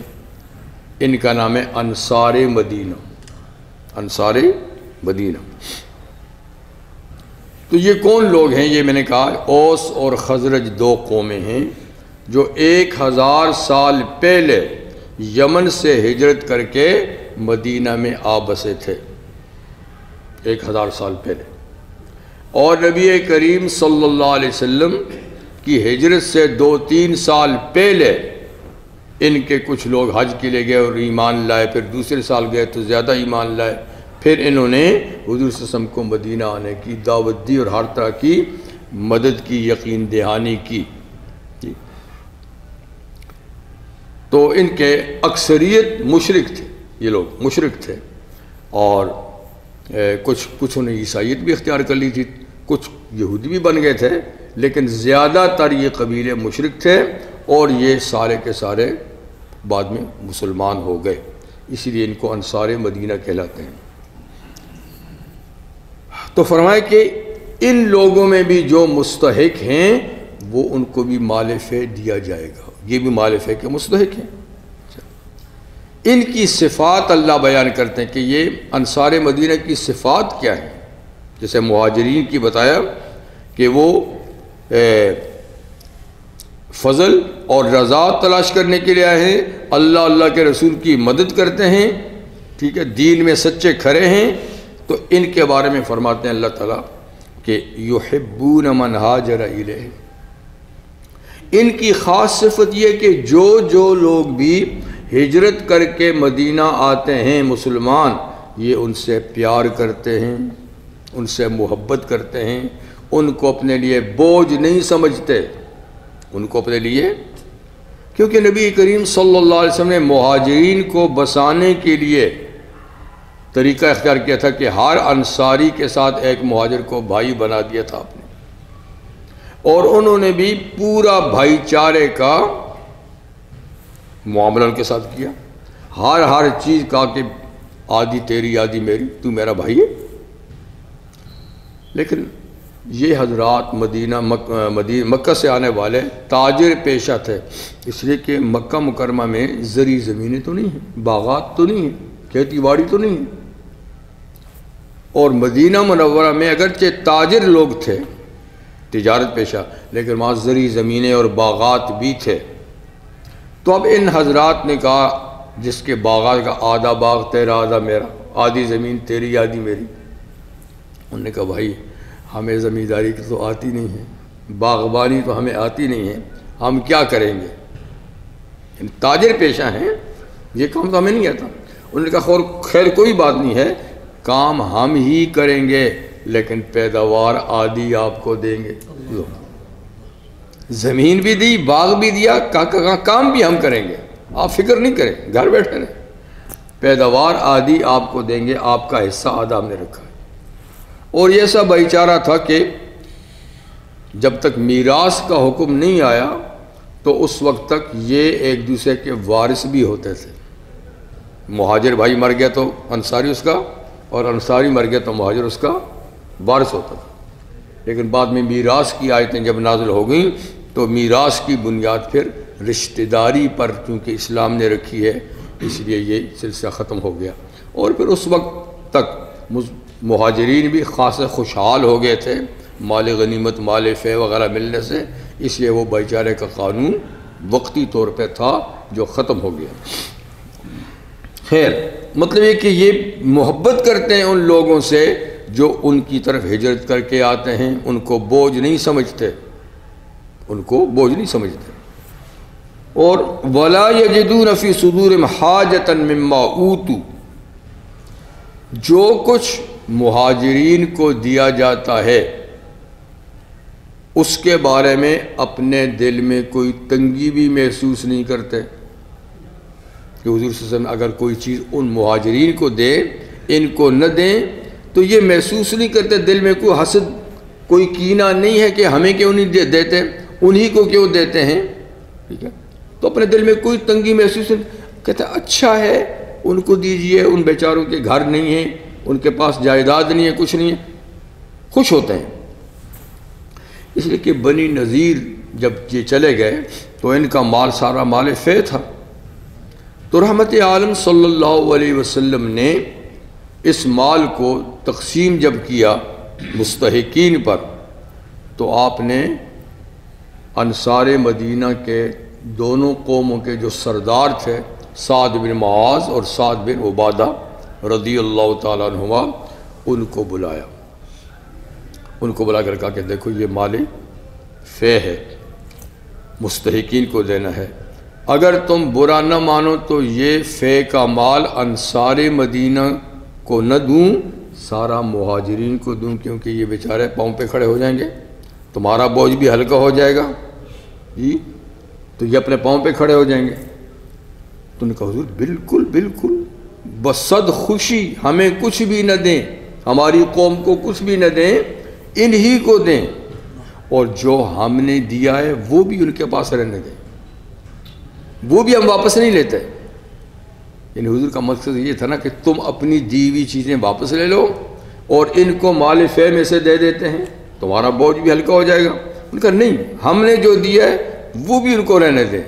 ان کا نام ہے انصار مدینہ، انصار مدینہ۔ تو یہ کون لوگ ہیں؟ یہ میں نے کہا اوس اور خزرج 2 قومیں ہیں جو 1000 سال پہلے یمن سے ہجرت کر کے مدینہ میں آ بسے تھے، 1000 سال پہلے، اور نبی کریم صلی اللہ علیہ وسلم کی ہجرت سے 2-3 سال پہلے ان کے کچھ لوگ حج کے لیے گئے اور ایمان لائے، پھر دوسرے سال گئے تو زیادہ ایمان لائے، پھر انہوں نے حضور صلی اللہ علیہ وسلم کو مدینہ آنے کی دعوت دی اور ہر طرح کی مدد کی، یقین دہانی کی۔ تو ان کے اکثریت مشرک تھے، یہ لوگ مشرک تھے، اور کچھ انہیں عیسائیت بھی اختیار کر لی تھی، کچھ یہودی بھی بن گئے تھے، لیکن زیادہ تر یہ قبیلے مشرک تھے، اور یہ سارے کے سارے بعد میں مسلمان ہو گئے، اسی لیے ان کو انصار مدینہ کہلاتے ہیں۔ تو فرمائے کہ ان لوگوں میں بھی جو مستحق ہیں وہ ان کو بھی مال فے دیا جائے گا، یہ بھی مال فے کے مستحق ہیں۔ ان کی صفات اللہ بیان کرتے ہیں کہ یہ انصار مدینہ کی صفات کیا ہیں۔ جیسے مہاجرین کی بتایا کہ وہ فضل اور رضا تلاش کرنے کے لیے آئے ہیں، اللہ کے رسول کی مدد کرتے ہیں، ٹھیک ہے، دین میں سچے کھڑے ہیں۔ تو ان کے بارے میں فرماتے ہیں اللہ تعالیٰ کہ یحبون من ہاجر الیہ، ان کی خاص صفت یہ کہ جو لوگ بھی ہجرت کر کے مدینہ آتے ہیں مسلمان، یہ ان سے پیار کرتے ہیں، ان سے محبت کرتے ہیں، ان کو اپنے لیے بوجھ نہیں سمجھتے، ان کو اپنے لیے، کیونکہ نبی کریم صلی اللہ علیہ وسلم نے مہاجرین کو بسانے کے لیے طریقہ اختیار کیا تھا کہ ہر انصاری کے ساتھ ایک مہاجر کو بھائی بنا دیا تھا آپ نے، اور انہوں نے بھی پورا بھائی چارے کا معاملہ ان کے ساتھ کیا، ہر چیز کہا کہ آدھی تیری آدھی میری، تو میرا بھائی ہے۔ لیکن یہ حضرات مکہ سے آنے والے تاجر پیشہ تھے، اس لیے کہ مکہ مکرمہ میں زرعی زمینیں تو نہیں ہیں، باغات تو نہیں ہیں، کھیتی باڑی تو نہیں ہے، اور مدینہ منورہ میں اگرچہ تاجر لوگ تھے، تجارت پیشہ، لیکن وہاں زرعی زمینیں اور باغات بھی تھے۔ تو اب ان حضرات نے کہا، جس کے باغات کا آدھا باغ تیرا آدھا میرا، آدھی زمین تیری آدھی میری، انہوں نے کہا بھائی ہمیں زمینداری کی تو آتی نہیں ہے، باغبانی تو ہمیں آتی نہیں ہے، ہم کیا کریں گے؟ تاجر پیشہ ہیں، یہ کام تو ہمیں نہیں آتا۔ انہوں نے کہا خیر کوئی بات نہیں ہے، کام ہم ہی کریں گے، لیکن پیداوار آدھی آپ کو دیں گے۔ زمین بھی دی، باغ بھی دیا، کام بھی ہم کریں گے، آپ فکر نہیں کریں، گھر بیٹھے رہیں، پیداوار آدھی آپ کو دیں گے، آپ کا حصہ آدھا ہم نے رکھا ہے۔ اور یہ ایسا بھائی چارہ تھا کہ جب تک میراث کا حکم نہیں آیا تو اس وقت تک یہ ایک دوسرے کے وارث بھی ہوتے تھے۔ مہاجر بھائی مر گیا تو انصاری اس کا، اور انصاری مر گیا تو مہاجر اس کا وارث ہوتا تھا۔ لیکن بعد میں میراث کی آیتیں جب نازل ہو گئیں تو میراث کی بنیاد پھر رشتہ داری پر چونکہ اسلام نے رکھی ہے، اس لیے یہ سلسلہ ختم ہو گیا۔ اور پھر اس وقت تک مہاجرین بھی خاص خوشحال ہو گئے تھے مال غنیمت، مال فے وغیرہ ملنے سے، اس لیے وہ بھائی چارے کا قانون وقتی طور پہ تھا جو ختم ہو گیا۔ خیر، مطلب یہ کہ یہ محبت کرتے ہیں ان لوگوں سے جو ان کی طرف ہجرت کر کے آتے ہیں، ان کو بوجھ نہیں سمجھتے، ان کو بوجھ نہیں سمجھتے۔ اور وَلَا يَجِدُونَ فِي صُدُورِهِمْ حَاجَةً مِّمَّا أُوتُوا، جو کچھ مہاجرین کو دیا جاتا ہے اس کے بارے میں اپنے دل میں کوئی تنگی بھی محسوس نہیں کرتے کہ حضور صلی اللہ علیہ وسلم اگر کوئی چیز ان مہاجرین کو دے، ان کو نہ دیں، تو یہ محسوس نہیں کرتے دل میں کوئی حسد، کوئی کینہ نہیں ہے کہ ہمیں کیوں نہیں دیتے، انہی کو کیوں دیتے ہیں، ٹھیک ہے، تو اپنے دل میں کوئی تنگی محسوس نہیں کہتے اچھا ہے ان کو دیجئے، ان بیچاروں کے گھر نہیں ہیں، ان کے پاس جائیداد نہیں ہے، کچھ نہیں ہے، خوش ہوتے ہیں۔ اس لیے کہ بنی نذیر جب یہ چلے گئے تو ان کا مال سارا مال فے تھا، تو رحمت عالم صلی اللہ علیہ وسلم نے اس مال کو تقسیم جب کیا مستحقین پر، تو آپ نے انصار مدینہ کے دونوں قوموں کے جو سردار تھے، سعد بن معاذ اور سعد بن عبادہ رضی اللہ تعالیٰ عنہما، ان کو بلایا، ان کو بلا کر کہا کہ دیکھو یہ مال فے ہے، مستحقین کو دینا ہے، اگر تم برا نہ مانو تو یہ فے کا مال انصار مدینہ کو نہ دوں، سارا مہاجرین کو دوں، کیونکہ یہ بیچارے پاؤں پہ کھڑے ہو جائیں گے، تمہارا بوجھ بھی ہلکا ہو جائے گا جی، تو یہ اپنے پاؤں پہ کھڑے ہو جائیں گے۔ تو نے کہا حضور بالکل بالکل، بصد خوشی، ہمیں کچھ بھی نہ دیں، ہماری قوم کو کچھ بھی نہ دیں، انہی کو دیں، اور جو ہم نے دیا ہے وہ بھی ان کے پاس رہنے دیں، وہ بھی ہم واپس نہیں لیتے۔ یعنی حضور کا مقصد یہ تھا نا کہ تم اپنی دی ہوئی چیزیں واپس لے لو اور ان کو مال فے میں سے دے دیتے ہیں، تمہارا بوجھ بھی ہلکا ہو جائے گا۔ ان کا نہیں، ہم نے جو دیا ہے وہ بھی ان کو رہنے دیں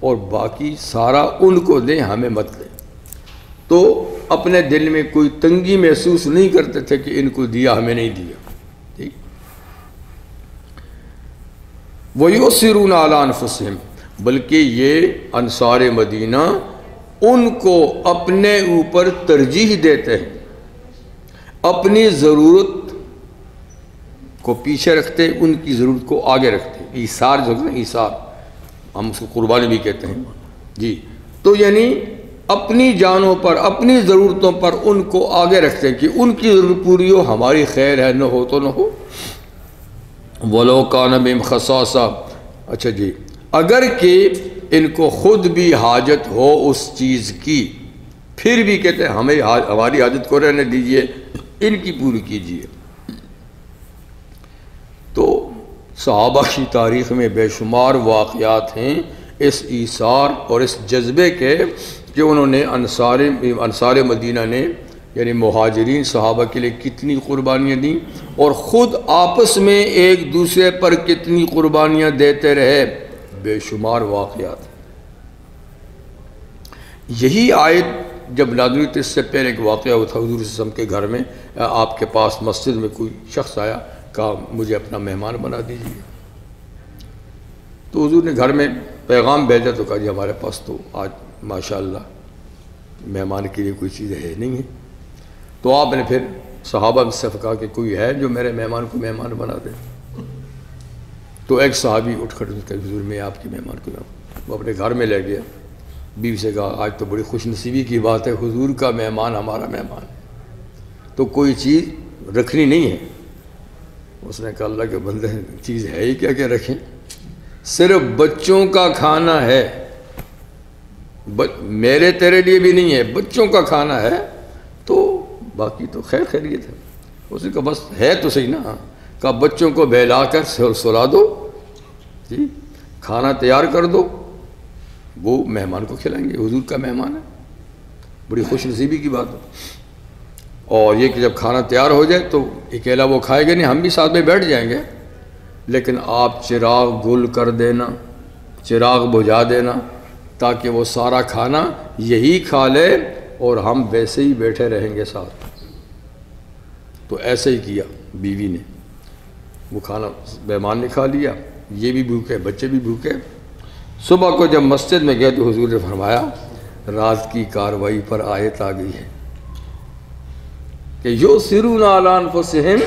اور باقی سارا ان کو دیں، ہمیں مت دیں۔ تو اپنے دل میں کوئی تنگی محسوس نہیں کرتے تھے کہ ان کو دیا ہمیں نہیں دیا۔ ٹھیک، وَيُؤْثِرُونَ عَلَىٰ أَنفُسِهِمْ، بلکہ یہ انصار مدینہ ان کو اپنے اوپر ترجیح دیتے ہیں، اپنی ضرورت کو پیچھے رکھتے، ان کی ضرورت کو آگے رکھتے۔ ایثار جو ہے نا، ایثار ہم اس کو قربانی بھی کہتے ہیں جی، تو یعنی اپنی جانوں پر، اپنی ضرورتوں پر ان کو آگے رکھتے ہیں کہ ان کی ضرورت پوری ہو، ہماری خیر ہے، نہ ہو تو نہ ہو۔ وَلَوْ كَانَ بِهِمْ خَصَاصَةٌ، اچھا جی، اگر کہ ان کو خود بھی حاجت ہو اس چیز کی، پھر بھی کہتے ہیں ہمیں ہماری حاجت کو رہنے دیجئے، ان کی پوری کیجئے۔ تو صحابہ کی تاریخ میں بے شمار واقعات ہیں اس ایثار اور اس جذبے کے کہ انہوں نے انصار مدینہ نے یعنی مہاجرین صحابہ کے لیے کتنی قربانیاں دیں اور خود آپس میں ایک دوسرے پر کتنی قربانیاں دیتے رہے، بے شمار واقعات۔ یہی آیت جب نازل ہوئی تو اس سے پہلے ایک واقعہ ہوا تھا، حضور صلی اللہ علیہ وسلم کے گھر میں آپ کے پاس مسجد میں کوئی شخص آیا، کہا مجھے اپنا مہمان بنا دیجیے۔ تو حضور نے گھر میں پیغام بھیجا تو کہا جی ہمارے پاس تو آج ماشاءاللہ مہمان کے لیے کوئی چیز ہے نہیں ہے۔ تو آپ نے پھر صحابہ سے کہا کہ کوئی ہے جو میرے مہمان کو مہمان بنا دے؟ تو ایک صحابی اٹھ کر کہ حضور میں آپ کے مہمان کو، وہ اپنے گھر میں لے گیا، بیوی سے کہا آج تو بڑی خوش نصیبی کی بات ہے، حضور کا مہمان ہمارا مہمان ہے، تو کوئی چیز رکھنی نہیں ہے۔ اس نے کہا اللہ کے بندے چیز ہے ہی کیا کہ رکھیں، صرف بچوں کا کھانا ہے، میرے تیرے لیے بھی نہیں ہے، بچوں کا کھانا ہے، تو باقی تو خیر خیریت ہے۔ اس نے کہا بس ہے تو صحیح نا، کہا بچوں کو بہلا کر سلا دو جی، کھانا تیار کر دو، وہ مہمان کو کھلائیں گے، حضور کا مہمان ہے، بڑی خوش نصیبی کی بات ہے۔ اور یہ کہ جب کھانا تیار ہو جائے تو اکیلا وہ کھائے گا نہیں، ہم بھی ساتھ میں بیٹھ جائیں گے، لیکن آپ چراغ گل کر دینا، چراغ بجھا دینا، تاکہ وہ سارا کھانا یہی کھا لے اور ہم ویسے ہی بیٹھے رہیں گے ساتھ۔ تو ایسے ہی کیا بیوی نے، وہ کھانا مہمان نے کھا لیا، یہ بھی بھوکے، بچے بھی بھوکے۔ صبح کو جب مسجد میں گئے تو حضور نے فرمایا رات کی کاروائی پر آیت آ گئی ہے کہ یؤثرون علی انفسہم،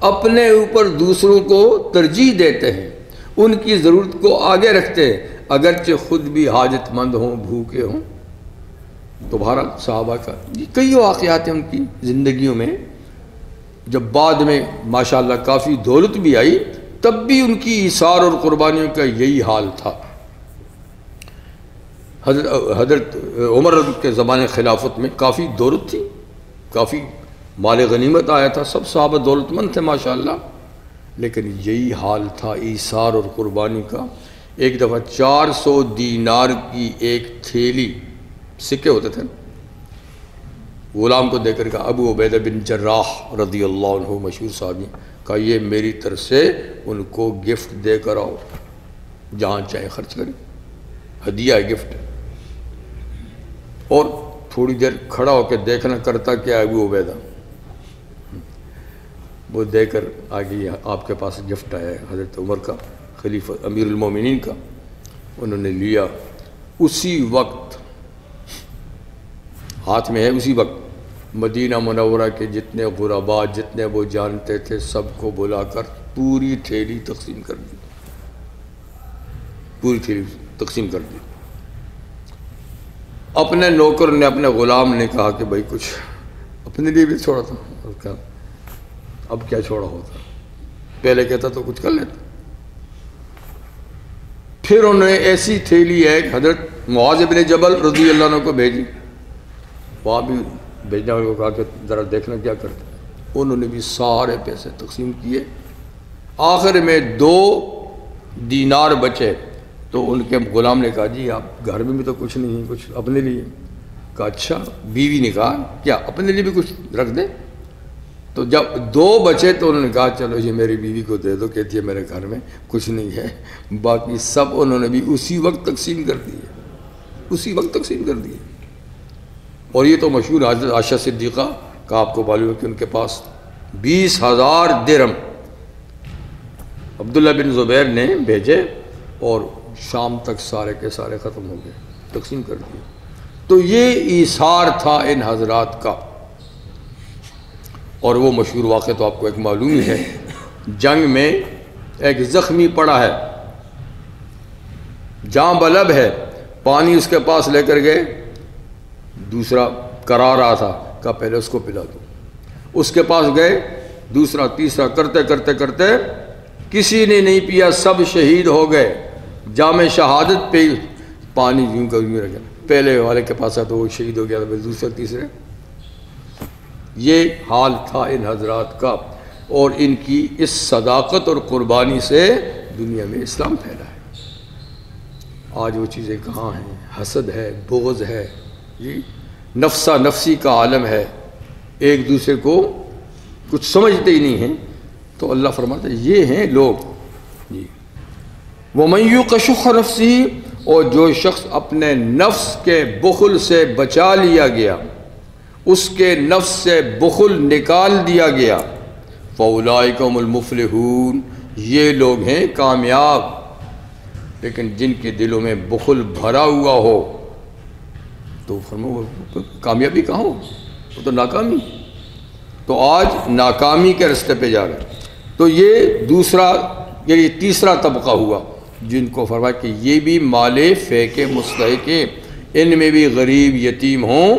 اپنے اوپر دوسروں کو ترجیح دیتے ہیں، ان کی ضرورت کو آگے رکھتے ہیں اگرچہ خود بھی حاجت مند ہوں، بھوکے ہوں۔ تو بہرحال صحابہ کا یہ کئی واقعات ہیں ان کی زندگیوں میں، جب بعد میں ماشاءاللہ کافی دولت بھی آئی تب بھی ان کی ایثار اور قربانیوں کا یہی حال تھا۔ حضرت عمر کے زمانے خلافت میں کافی دولت تھی، کافی مال غنیمت آیا تھا، سب صحابہ دولت مند تھے ماشاءاللہ، لیکن یہی حال تھا ایثار اور قربانی کا۔ ایک دفعہ 400 دینار کی ایک تھیلی، سکے ہوتے تھے، غلام کو دے کر کہا، ابو عبیدہ بن جراح رضی اللہ عنہ مشہور صحابی، کہا یہ میری طرف سے ان کو گفٹ دے کر آؤ، جہاں چاہے خرچ کریں، ہدیہ ہے، گفٹ۔ اور تھوڑی دیر کھڑا ہو کے دیکھنا کرتا کیا ابو عبیدہ، وہ دے کر آگے آپ کے پاس گفٹ آیا ہے حضرت عمر کا، خلیفہ امیر المومنین کا۔ انہوں نے لیا، اسی وقت ہاتھ میں ہے، اسی وقت مدینہ منورہ کے جتنے غرباء، جتنے وہ جانتے تھے، سب کو بلا کر پوری تھیلی تقسیم کر دی، پوری تھیلی تقسیم کر دی۔ اپنے نوکر نے اپنے غلام نے کہا کہ بھائی کچھ اپنے لیے بھی چھوڑا تھا. اب کیا چھوڑا ہوتا, پہلے کہتا تو کچھ کر لیتا. پھر انہوں نے ایسی تھیلی ایک حضرت معاذ بن جبل رضی اللہ عنہ کو بھیجی. وہاں بھی بھیجنے والے کو کہا کہ ذرا دیکھنا کیا کرتے. انہوں نے بھی سارے پیسے تقسیم کیے. آخر میں 2 دینار بچے تو ان کے غلام نے کہا جی آپ گھر میں بھی تو کچھ نہیں ہے, کچھ اپنے لیے. کہا اچھا. بیوی نے کہا کیا اپنے لیے بھی کچھ رکھ دیں. تو جب 2 بچے تو انہوں نے کہا چلو یہ میری بیوی کو دے دو. کہتی ہے میرے گھر میں کچھ نہیں ہے. باقی سب انہوں نے بھی اسی وقت تقسیم کر دیے, اسی وقت تقسیم کر دیے. اور یہ تو مشہور حضرت عائشہ صدیقہ کا آپ کو معلوم ہے کہ ان کے پاس 20,000 درہم عبداللہ بن زبیر نے بھیجے اور شام تک سارے کے سارے ختم ہو گئے, تقسیم کر دیے. تو یہ ایثار تھا ان حضرات کا. اور وہ مشہور واقعہ تو آپ کو ایک معلوم ہی ہے, جنگ میں ایک زخمی پڑا ہے, جاں بلب ہے, پانی اس کے پاس لے کر گئے. دوسرا کرا رہا تھا, کہا پہلے اس کو پلا دو. اس کے پاس گئے, دوسرا تیسرا کرتے کرتے کرتے کسی نے نہیں پیا, سب شہید ہو گئے. جام شہادت پہ پانی یوں کا یوں رہ گیا. پہلے والے کے پاس آیا تو وہ شہید ہو گیا, پھر دوسرا تیسرے. یہ حال تھا ان حضرات کا, اور ان کی اس صداقت اور قربانی سے دنیا میں اسلام پھیلا ہے. آج وہ چیزیں کہاں ہیں؟ حسد ہے, بغض ہے, جی نفسا نفسی کا عالم ہے, ایک دوسرے کو کچھ سمجھتے ہی نہیں ہیں. تو اللہ فرماتا ہے یہ ہیں لوگ. جی وَمَن يُوقَ شُحَّ نَفْسِهِ, اور جو شخص اپنے نفس کے بخل سے بچا لیا گیا, اس کے نفس سے بخل نکال دیا گیا, فَأُولَٰئِكَ هُمُ الْمُفْلِحُونَ, یہ لوگ ہیں کامیاب. لیکن جن کے دلوں میں بخل بھرا ہوا ہو تو فرماؤ کامیابی کہاں ہو, وہ تو ناکامی. تو آج ناکامی کے راستے پہ جا رہے ہیں. تو یہ دوسرا یعنی تیسرا طبقہ ہوا جن کو فرمایا کہ یہ بھی مال فے کے مستحق ہیں, ان میں بھی غریب یتیم ہوں,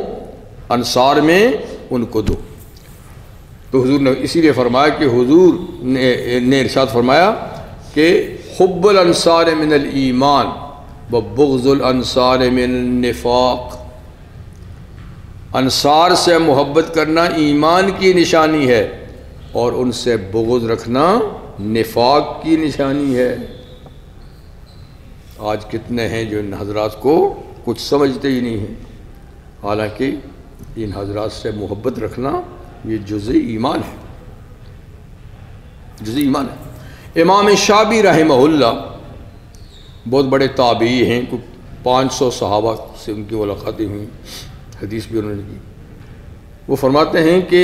انصار میں ان کو دو. تو حضور نے اسی لیے فرمایا کہ حضور نے ارشاد فرمایا کہ حب الانصار من الایمان و بغض الانصار من النفاق. انصار سے محبت کرنا ایمان کی نشانی ہے, اور ان سے بغض رکھنا نفاق کی نشانی ہے. آج کتنے ہیں جو ان حضرات کو کچھ سمجھتے ہی نہیں ہیں, حالانکہ ان حضرات سے محبت رکھنا یہ جزء ایمان ہے, جزء ایمان ہے. امام شعبی رحمہ اللہ بہت بڑے تابعی ہیں, 500 صحابہ سے ان کی ملاقاتیں ہوئیں, حدیث بھی انہوں نے کی. وہ فرماتے ہیں کہ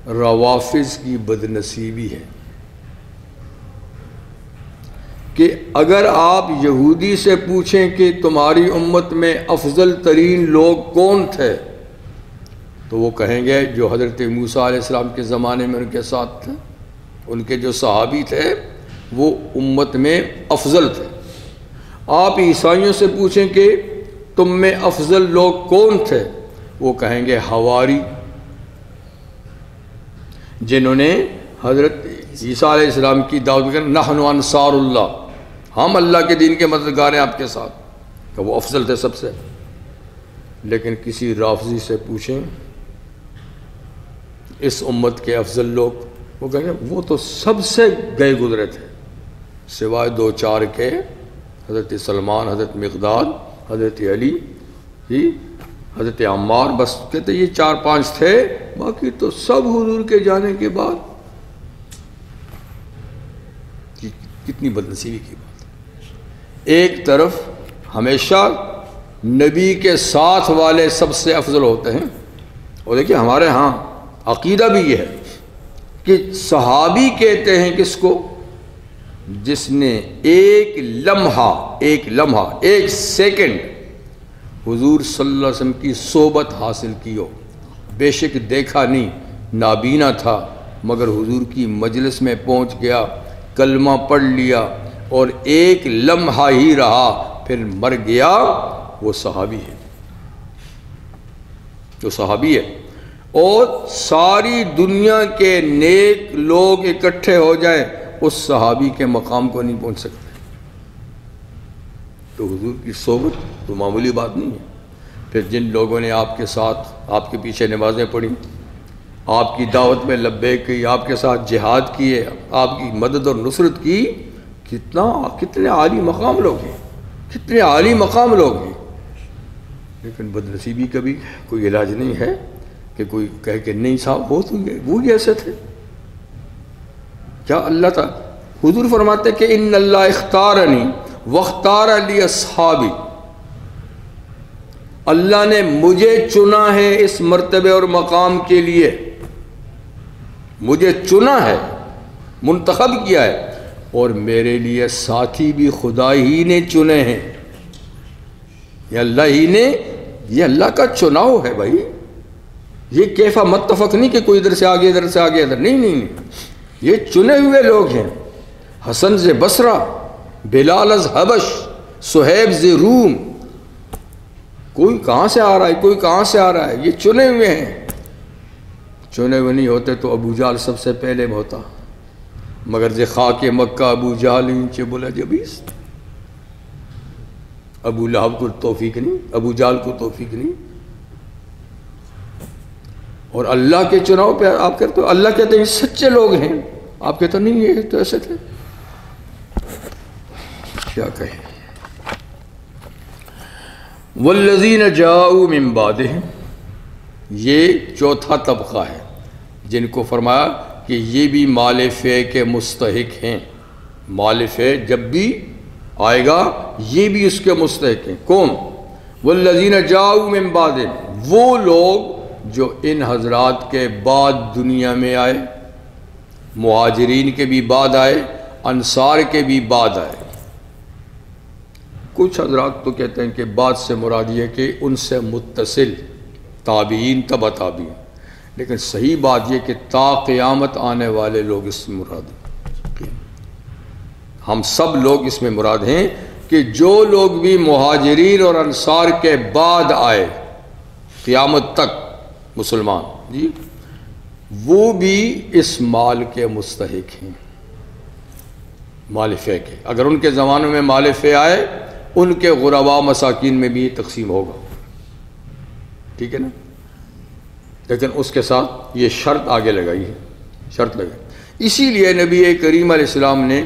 روافض کی بدنصیبی ہے کہ اگر آپ یہودی سے پوچھیں کہ تمہاری امت میں افضل ترین لوگ کون تھے, تو وہ کہیں گے جو حضرت موسیٰ علیہ السلام کے زمانے میں ان کے ساتھ تھے, ان کے جو صحابی تھے وہ امت میں افضل تھے. آپ عیسائیوں سے پوچھیں کہ تم میں افضل لوگ کون تھے, وہ کہیں گے حواری, جنہوں نے حضرت عیسیٰ علیہ السلام کی دعوت کر نحن انصار اللہ, ہم اللہ کے دین کے مددگار ہیں آپ کے ساتھ, کہ وہ افضل تھے سب سے. لیکن کسی رافضی سے پوچھیں اس امت کے افضل لوگ, وہ کہیں گے وہ تو سب سے گئے گزرے تھے سوائے 2-4 کے, حضرت سلمان, حضرت مقداد, حضرت علی, جی حضرت عمار, بس کہتے یہ 4-5 تھے, باقی تو سب حضور کے جانے کے بعد. کتنی بدنصیبی کی بات. ایک طرف ہمیشہ نبی کے ساتھ والے سب سے افضل ہوتے ہیں, اور دیکھیے ہمارے ہاں عقیدہ بھی یہ ہے کہ صحابی کہتے ہیں کس کو, جس نے ایک لمحہ ایک سیکنڈ حضور صلی اللہ علیہ وسلم کی صحبت حاصل کی ہو. بے شک دیکھا نہیں, نابینا تھا, مگر حضور کی مجلس میں پہنچ گیا, کلمہ پڑھ لیا, اور ایک لمحہ ہی رہا, پھر مر گیا, وہ صحابی ہے، جو صحابی ہے، اور ساری دنیا کے نیک لوگ اکٹھے ہو جائیں اس صحابی کے مقام کو نہیں پہنچ سکتے۔ تو حضور کی صحبت تو معمولی بات نہیں ہے۔ پھر جن لوگوں نے آپ کے ساتھ، آپ کے پیچھے نمازیں پڑھی، آپ کی دعوت میں لبیک کی، آپ کے ساتھ جہاد کیے، آپ کی مدد اور نصرت کی، کتنے عالی مقام لوگ ہیں، کتنے عالی مقام لوگ ہیں۔ لیکن بدنصیبی کا بھی کوئی علاج نہیں ہے کہ کوئی کہے کہ نہیں صاحب وہ تم وہ ایسے تھے۔ کیا اللہ تعالیٰ حضور فرماتے کہ ان اللہ اختارنی واختار لی اصحابی، اللہ نے مجھے چنا ہے اس مرتبے اور مقام کے لیے، مجھے چنا ہے، منتخب کیا ہے، اور میرے لیے ساتھی بھی خدا ہی نے چنے ہیں۔ یہ اللہ ہی نے، یہ اللہ کا چناؤ ہے بھائی، یہ کیفا متفق نہیں کہ کوئی ادھر سے آگے ادھر سے آگے ادھر، نہیں، یہ چنے ہوئے لوگ ہیں۔ حسن ز بصرہ، بلال از حبش، صہیب ز روم، کوئی کہاں سے آ رہا ہے، کوئی کہاں سے آ رہا ہے، یہ چنے ہوئے ہیں۔ چنے ہوئے نہیں ہوتے تو ابو جہل سب سے پہلے ہوتا، مگر ز خاک مکہ ابو جہل انچے بولا جبیس۔ ابو لہب کو توفیق نہیں، ابو جہل کو توفیق نہیں۔ اور اللہ کے چناؤ پہ آپ کہتے ہو، اللہ کہتے ہیں سچے لوگ ہیں، آپ کہتے نہیں یہ تو ایسے تھے، کیا کہیں۔ والذین جاؤوا من بعدہم، یہ چوتھا طبقہ ہے جن کو فرمایا کہ یہ بھی مال فے کے مستحق ہیں، مال فے جب بھی آئے گا یہ بھی اس کے مستحق ہیں۔ کون؟ والذین جاؤوا من بعدہم، وہ لوگ جو ان حضرات کے بعد دنیا میں آئے، مہاجرین کے بھی بعد آئے، انصار کے بھی بعد آئے۔ کچھ حضرات تو کہتے ہیں کہ بعد سے مراد یہ کہ ان سے متصل تابعین تبع تابعین، لیکن صحیح بات یہ کہ تا قیامت آنے والے لوگ اس میں مراد ہیں۔ ہم سب لوگ اس میں مراد ہیں کہ جو لوگ بھی مہاجرین اور انصار کے بعد آئے قیامت تک مسلمان، جی وہ بھی اس مال کے مستحق ہیں، مال فے کے۔ اگر ان کے زمانوں میں مال فے آئے، ان کے غرباء مساکین میں بھی تقسیم ہوگا، ٹھیک ہے نا؟ لیکن اس کے ساتھ یہ شرط آگے لگائی ہے، شرط لگائی۔ اسی لیے نبی کریم علیہ السلام نے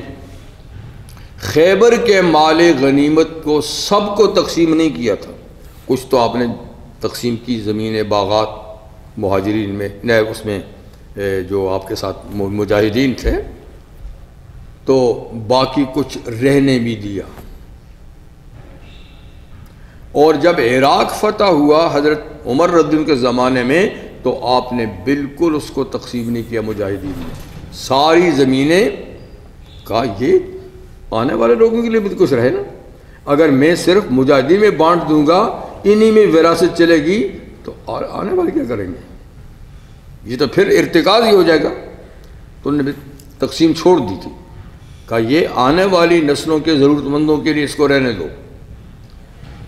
خیبر کے مال غنیمت کو سب کو تقسیم نہیں کیا تھا، کچھ تو آپ نے تقسیم کی، زمین باغات مہاجرین میں، اس میں جو آپ کے ساتھ مجاہدین تھے، تو باقی کچھ رہنے بھی دیا۔ اور جب عراق فتح ہوا حضرت عمر رضی اللہ عنہ کے زمانے میں، تو آپ نے بالکل اس کو تقسیم نہیں کیا مجاہدین نے، ساری زمینیں کہا یہ آنے والے لوگوں کے لیے بھی کچھ رہے نا، اگر میں صرف مجاہدین میں بانٹ دوں گا، انہی میں وراثت چلے گی، تو آنے والے کیا کریں گے؟ یہ تو پھر ارتکاز ہی ہو جائے گا۔ تو انہوں نے تقسیم چھوڑ دی تھی، کہا یہ آنے والی نسلوں کے ضرورت مندوں کے لیے اس کو رہنے دو۔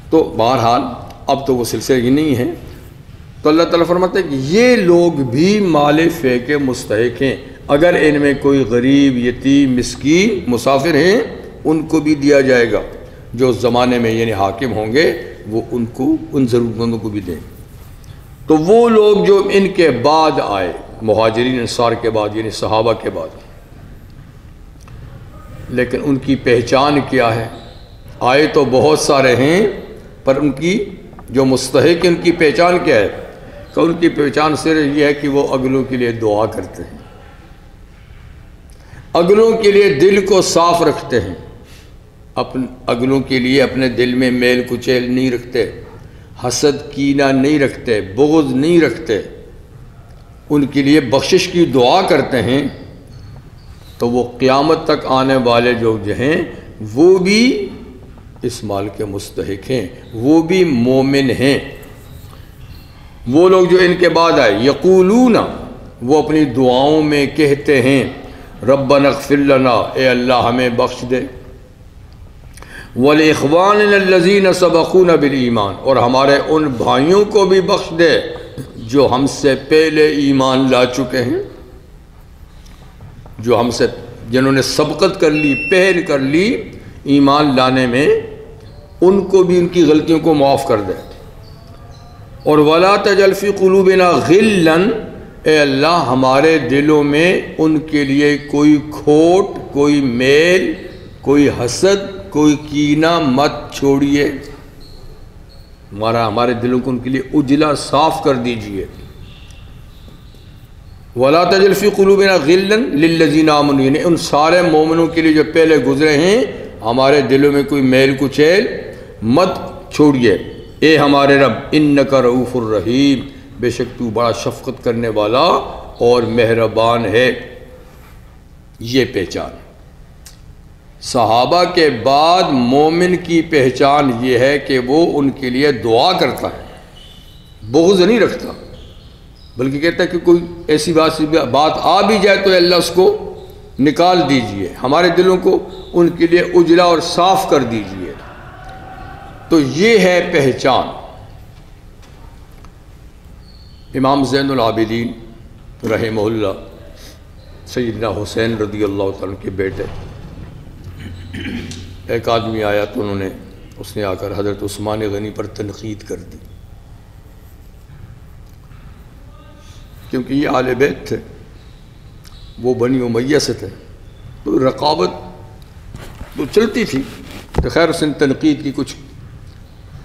تو بہرحال اب تو وہ سلسلے ہی نہیں ہے، تو اللہ تعالیٰ فرماتا ہے کہ یہ لوگ بھی مال فے کے مستحق ہیں، اگر ان میں کوئی غریب، یتیم، مسکین، مسافر ہیں ان کو بھی دیا جائے گا، جو زمانے میں یعنی حاکم ہوں گے وہ ان کو، ان ضرورت مندوں کو بھی دیں۔ تو وہ لوگ جو ان کے بعد آئے، مہاجرین انصار کے بعد یعنی صحابہ کے بعد، لیکن ان کی پہچان کیا ہے؟ آئے تو بہت سارے ہیں، پر ان کی جو مستحق ہیں ان کی پہچان کیا ہے؟ کہ ان کی پہچان صرف یہ ہے کہ وہ اگلوں کے لیے دعا کرتے ہیں، اگلوں کے لیے دل کو صاف رکھتے ہیں، اگلوں کے لیے اپنے دل میں میل کچیل نہیں رکھتے، حسد کینہ نہیں رکھتے، بغض نہیں رکھتے، ان کے لیے بخشش کی دعا کرتے ہیں، تو وہ قیامت تک آنے والے جو ہیں وہ بھی اس مال کے مستحق ہیں، وہ بھی مومن ہیں۔ وہ لوگ جو ان کے بعد آئے، یقولون، وہ اپنی دعاؤں میں کہتے ہیں، ربنا اغفر لنا، اے اللہ ہمیں بخش دے، وَلِإِخْوَانِنَا الَّذِينَ سَبَقُونَا بِالْإِيمَانِ، اور ہمارے ان بھائیوں کو بھی بخش دے جو ہم سے پہلے ایمان لا چکے ہیں، جو ہم سے جنہوں نے سبقت کر لی، پہل کر لی ایمان لانے میں، ان کو بھی ان کی غلطیوں کو معاف کر دے۔ اور وَلَا تَجْعَلْ فِي قُلُوبِنَا غِلًّا، اے اللہ ہمارے دلوں میں ان کے لیے کوئی کھوٹ، کوئی میل، کوئی حسد، کوئی کینہ مت چھوڑیے، ہمارے دلوں کو ان کے لیے اجلا صاف کر دیجئے۔ وَلَا تَجْعَلْ فِي قُلُوبِنَا غِلًّا لِلَّذِينَ آمَنُوا، یعنی ان سارے مومنوں کے لیے جو پہلے گزرے ہیں، ہمارے دلوں میں کوئی میل کچیل مت چھوڑیے۔ اے ہمارے رب انک رؤوف الرحیم، بے شک تو بڑا شفقت کرنے والا اور مہربان ہے۔ یہ پہچان صحابہ کے بعد مومن کی پہچان یہ ہے کہ وہ ان کے لیے دعا کرتا ہے، بغض نہیں رکھتا، بلکہ کہتا ہے کہ کوئی ایسی بات آ بھی جائے تو اللہ اس کو نکال دیجئے، ہمارے دلوں کو ان کے لیے اجلا اور صاف کر دیجئے۔ تو یہ ہے پہچان۔ امام زین العابدین رحمہ اللہ، سیدنا حسین رضی اللہ تعالیٰ کے بیٹے، ایک آدمی آیا تو اس نے آ کر حضرت عثمان غنی پر تنقید کر دی، کیونکہ یہ آل بیت تھے، وہ بنی امیہ سے تھے، تو رقابت تو چلتی تھی، تو خیر اس نے تنقید کی کچھ،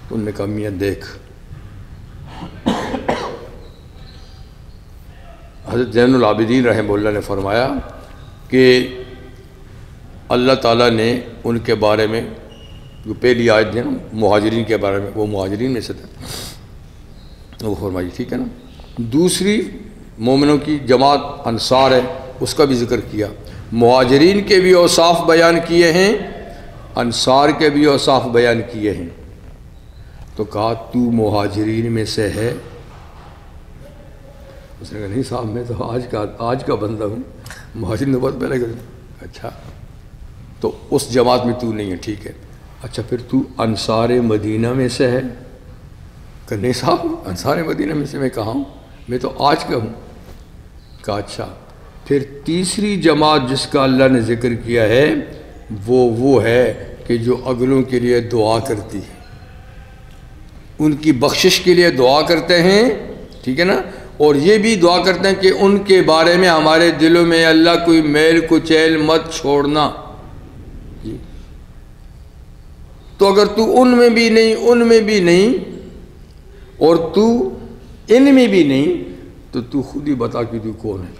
تو انہوں نے کہا میاں دیکھ، حضرت زین العابدین رحمہ اللہ نے فرمایا کہ اللہ تعالیٰ نے ان کے بارے میں جو پہلی آیت ہے نا مہاجرین کے بارے میں، وہ مہاجرین میں سے تھے، وہ فرمائی ٹھیک ہے نا۔ دوسری مومنوں کی جماعت انصار ہے، اس کا بھی ذکر کیا، مہاجرین کے بھی اوصاف بیان کیے ہیں، انصار کے بھی اوصاف بیان کیے ہیں۔ تو کہا تو مہاجرین میں سے ہے؟ اس نے کہا نہیں صاحب میں تو آج کا بندہ ہوں، مہاجرین نے بہت پہلے کہا اچھا تو اس جماعت میں تو نہیں ہے، ٹھیک ہے، اچھا پھر تو انصار مدینہ میں سے ہے؟ کہ نہیں صاحب انصار مدینہ میں سے میں کہاں ہوں، میں تو آج کا ہوں۔ کہا اچھا پھر تیسری جماعت جس کا اللہ نے ذکر کیا ہے وہ ہے کہ جو اگلوں کے لیے دعا کرتی ہے، ان کی بخشش کے لیے دعا کرتے ہیں، ٹھیک ہے نا، اور یہ بھی دعا کرتے ہیں کہ ان کے بارے میں ہمارے دلوں میں اللہ کوئی میل کچیل مت چھوڑنا۔ جی تو اگر تو ان میں بھی نہیں اور تو ان میں بھی نہیں تو تو خود ہی بتا کہ تو کون ہے۔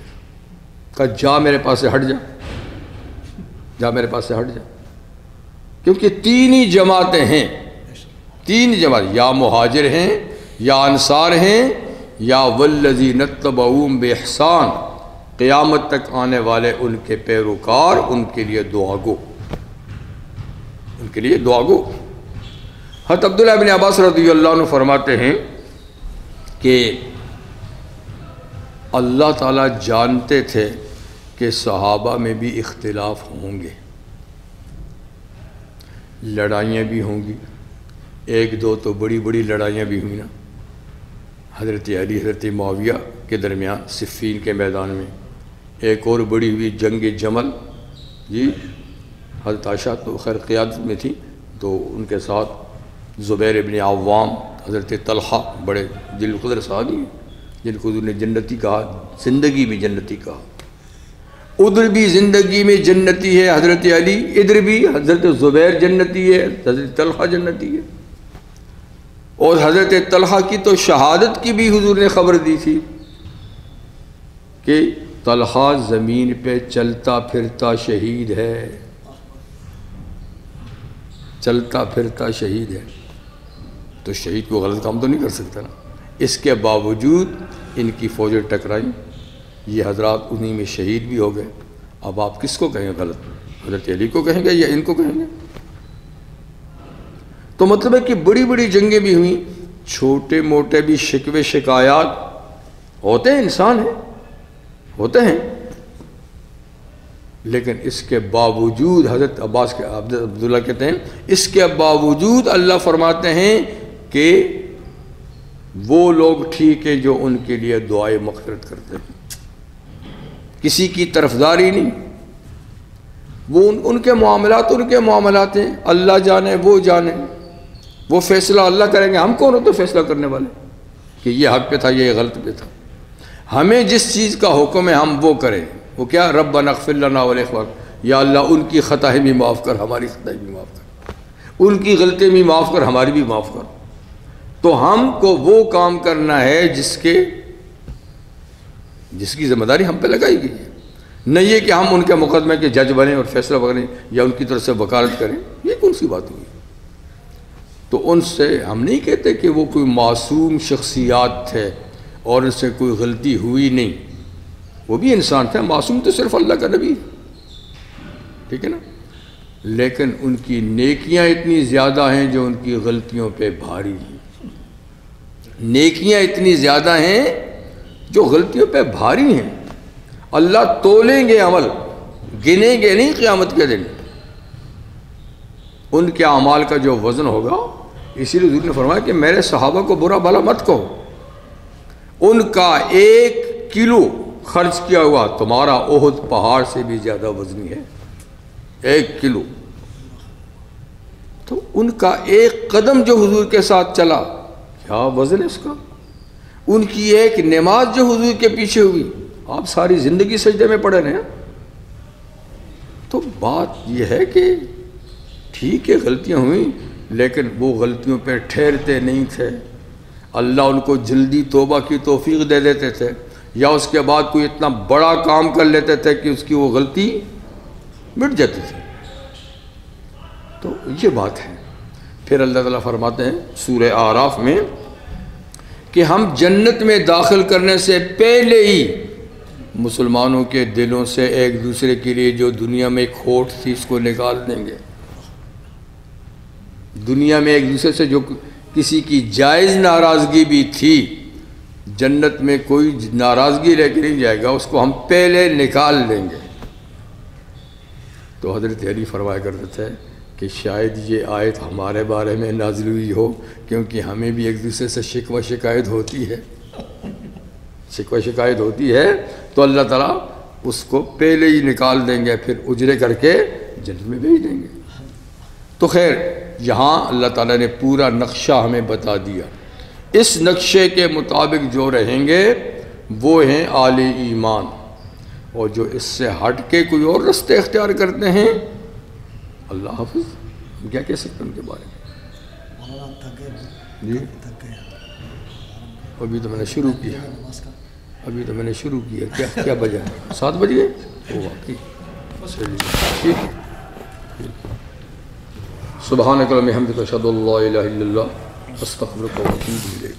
کہا جا میرے پاس سے ہٹ جا میرے پاس سے ہٹ جا، کیونکہ تین ہی جماعتیں ہیں، تین جماعت، یا مہاجر ہیں یا انصار ہیں یا والذین اتبعوہم بإحسان، قیامت تک آنے والے ان کے پیروکار، ان کے لیے دعا گو، ان کے لیے دعا گو۔ حضرت عبداللہ بن عباس رضی اللہ عنہ فرماتے ہیں کہ اللہ تعالیٰ جانتے تھے کہ صحابہ میں بھی اختلاف ہوں گے، لڑائیاں بھی ہوں گی، ایک دو تو بڑی بڑی لڑائیاں بھی ہوئیں نا، حضرت علی حضرت معاویہ کے درمیان صفین کے میدان میں، ایک اور بڑی ہوئی جنگ جمل، جی حضرت عائشہ تو خیر قیادت میں تھی، تو ان کے ساتھ زبیر ابن عوام، حضرت طلحہ بڑے دل قدر صحابی ہیں جن کو حضور نے جنتی کہا، زندگی میں جنتی کہا، ادھر بھی زندگی میں جنتی ہے حضرت علی، ادھر بھی حضرت زبیر جنتی ہے، حضرت طلحہ جنتی ہے، اور حضرت طلحہ کی تو شہادت کی بھی حضور نے خبر دی تھی کہ طلحہ زمین پہ چلتا پھرتا شہید ہے، چلتا پھرتا شہید ہے، تو شہید کو غلط کام تو نہیں کر سکتا نا۔ اس کے باوجود ان کی فوجیں ٹکرائیں، یہ حضرات انہی میں شہید بھی ہو گئے۔ اب آپ کس کو کہیں گے غلط، حضرت علی کو کہیں گے یا ان کو کہیں گے؟ تو مطلب ہے کہ بڑی بڑی جنگیں بھی ہوئیں، چھوٹے موٹے بھی شکوے شکایات ہوتے ہیں، انسان ہیں، ہوتے ہیں، لیکن اس کے باوجود حضرت عبداللہ کہتے ہیں اس کے باوجود اللہ فرماتے ہیں کہ وہ لوگ ٹھیک ہیں جو ان کے لیے دعائے مغفرت کرتے ہیں، کسی کی طرفداری نہیں، وہ ان کے معاملات ہیں، اللہ جانے وہ جانے، وہ فیصلہ اللہ کریں گے، ہم کون ہوتے فیصلہ کرنے والے کہ یہ حق پہ تھا یہ غلط پہ تھا؟ ہمیں جس چیز کا حکم ہے ہم وہ کریں، وہ کیا؟ ربنا اغفر لنا ولاخواننا، یا اللہ ان کی خطائیں بھی معاف کر، ہماری خطائیں بھی معاف کر، ان کی غلطیاں بھی معاف کر، ہماری بھی معاف کر۔ تو ہم کو وہ کام کرنا ہے جس کی ذمہ داری ہم پہ لگائی گئی ہے، نہ یہ کہ ہم ان کے مقدمے کے جج بنیں اور فیصلہ کریں یا ان کی طرف سے وکالت کریں، یہ کون سی بات ہوئی؟ تو ان سے ہم نہیں کہتے کہ وہ کوئی معصوم شخصیات تھے اور ان سے کوئی غلطی ہوئی نہیں، وہ بھی انسان تھے، معصوم تو صرف اللہ کا نبی، ٹھیک ہے نا؟ لیکن ان کی نیکیاں اتنی زیادہ ہیں جو ان کی غلطیوں پہ بھاری ہیں، نیکیاں اتنی زیادہ ہیں جو غلطیوں پہ بھاری ہیں، اللہ تولیں گے عمل، گنیں گے نہیں قیامت کے دن ان کے اعمال کا جو وزن ہوگا۔ اسی لیے حضور نے فرمایا کہ میرے صحابہ کو برا بھلا مت کہو، ان کا 1 کلو خرچ کیا ہوا تمہارا احد پہاڑ سے بھی زیادہ وزنی ہے، 1 کلو۔ تو ان کا 1 قدم جو حضور کے ساتھ چلا کیا وزن ہے اس کا، ان کی 1 نماز جو حضور کے پیچھے ہوئی، آپ ساری زندگی سجدے میں پڑے رہے ہیں۔ تو بات یہ ہے کہ ٹھیک ہے غلطیاں ہوئیں، لیکن وہ غلطیوں پہ ٹھہرتے نہیں تھے، اللہ ان کو جلدی توبہ کی توفیق دے دیتے تھے، یا اس کے بعد کوئی اتنا بڑا کام کر لیتے تھے کہ اس کی وہ غلطی مٹ جاتی تھی۔ تو یہ بات ہے۔ پھر اللہ تعالیٰ فرماتے ہیں سورہ اعراف میں کہ ہم جنت میں داخل کرنے سے پہلے ہی مسلمانوں کے دلوں سے ایک دوسرے کے لیے جو دنیا میں کھوٹ تھی اس کو نکال دیں گے۔ دنیا میں ایک دوسرے سے جو کسی کی جائز ناراضگی بھی تھی، جنت میں کوئی ناراضگی لے کے نہیں جائے گا، اس کو ہم پہلے نکال لیں گے۔ تو حضرت علی فرمایا کرتے تھے کہ شاید یہ آیت ہمارے بارے میں نازل ہوئی ہو، کیونکہ ہمیں بھی ایک دوسرے سے شکوہ شکایت ہوتی ہے، شکوہ شکایت ہوتی ہے، تو اللہ تعالیٰ اس کو پہلے ہی نکال دیں گے، پھر اجرے کر کے جنت میں بھیج دیں گے۔ تو خیر یہاں اللہ تعالیٰ نے پورا نقشہ ہمیں بتا دیا، اس نقشے کے مطابق جو رہیں گے وہ ہیں اہل ایمان، اور جو اس سے ہٹ کے کوئی اور رستے اختیار کرتے ہیں، اللہ حافظ، ہم کیا کہہ سکتے ہیں ان کے بارے میں؟ جی ابھی تو میں نے شروع کیا، کیا بجا ہے؟ 7 بج گئے؟ وہ واقعی ٹھیک ہے۔ سبحانک اللہم وبحمدک اشہد ان لا الہ الا اللہ استغفرک و اتوب الیک۔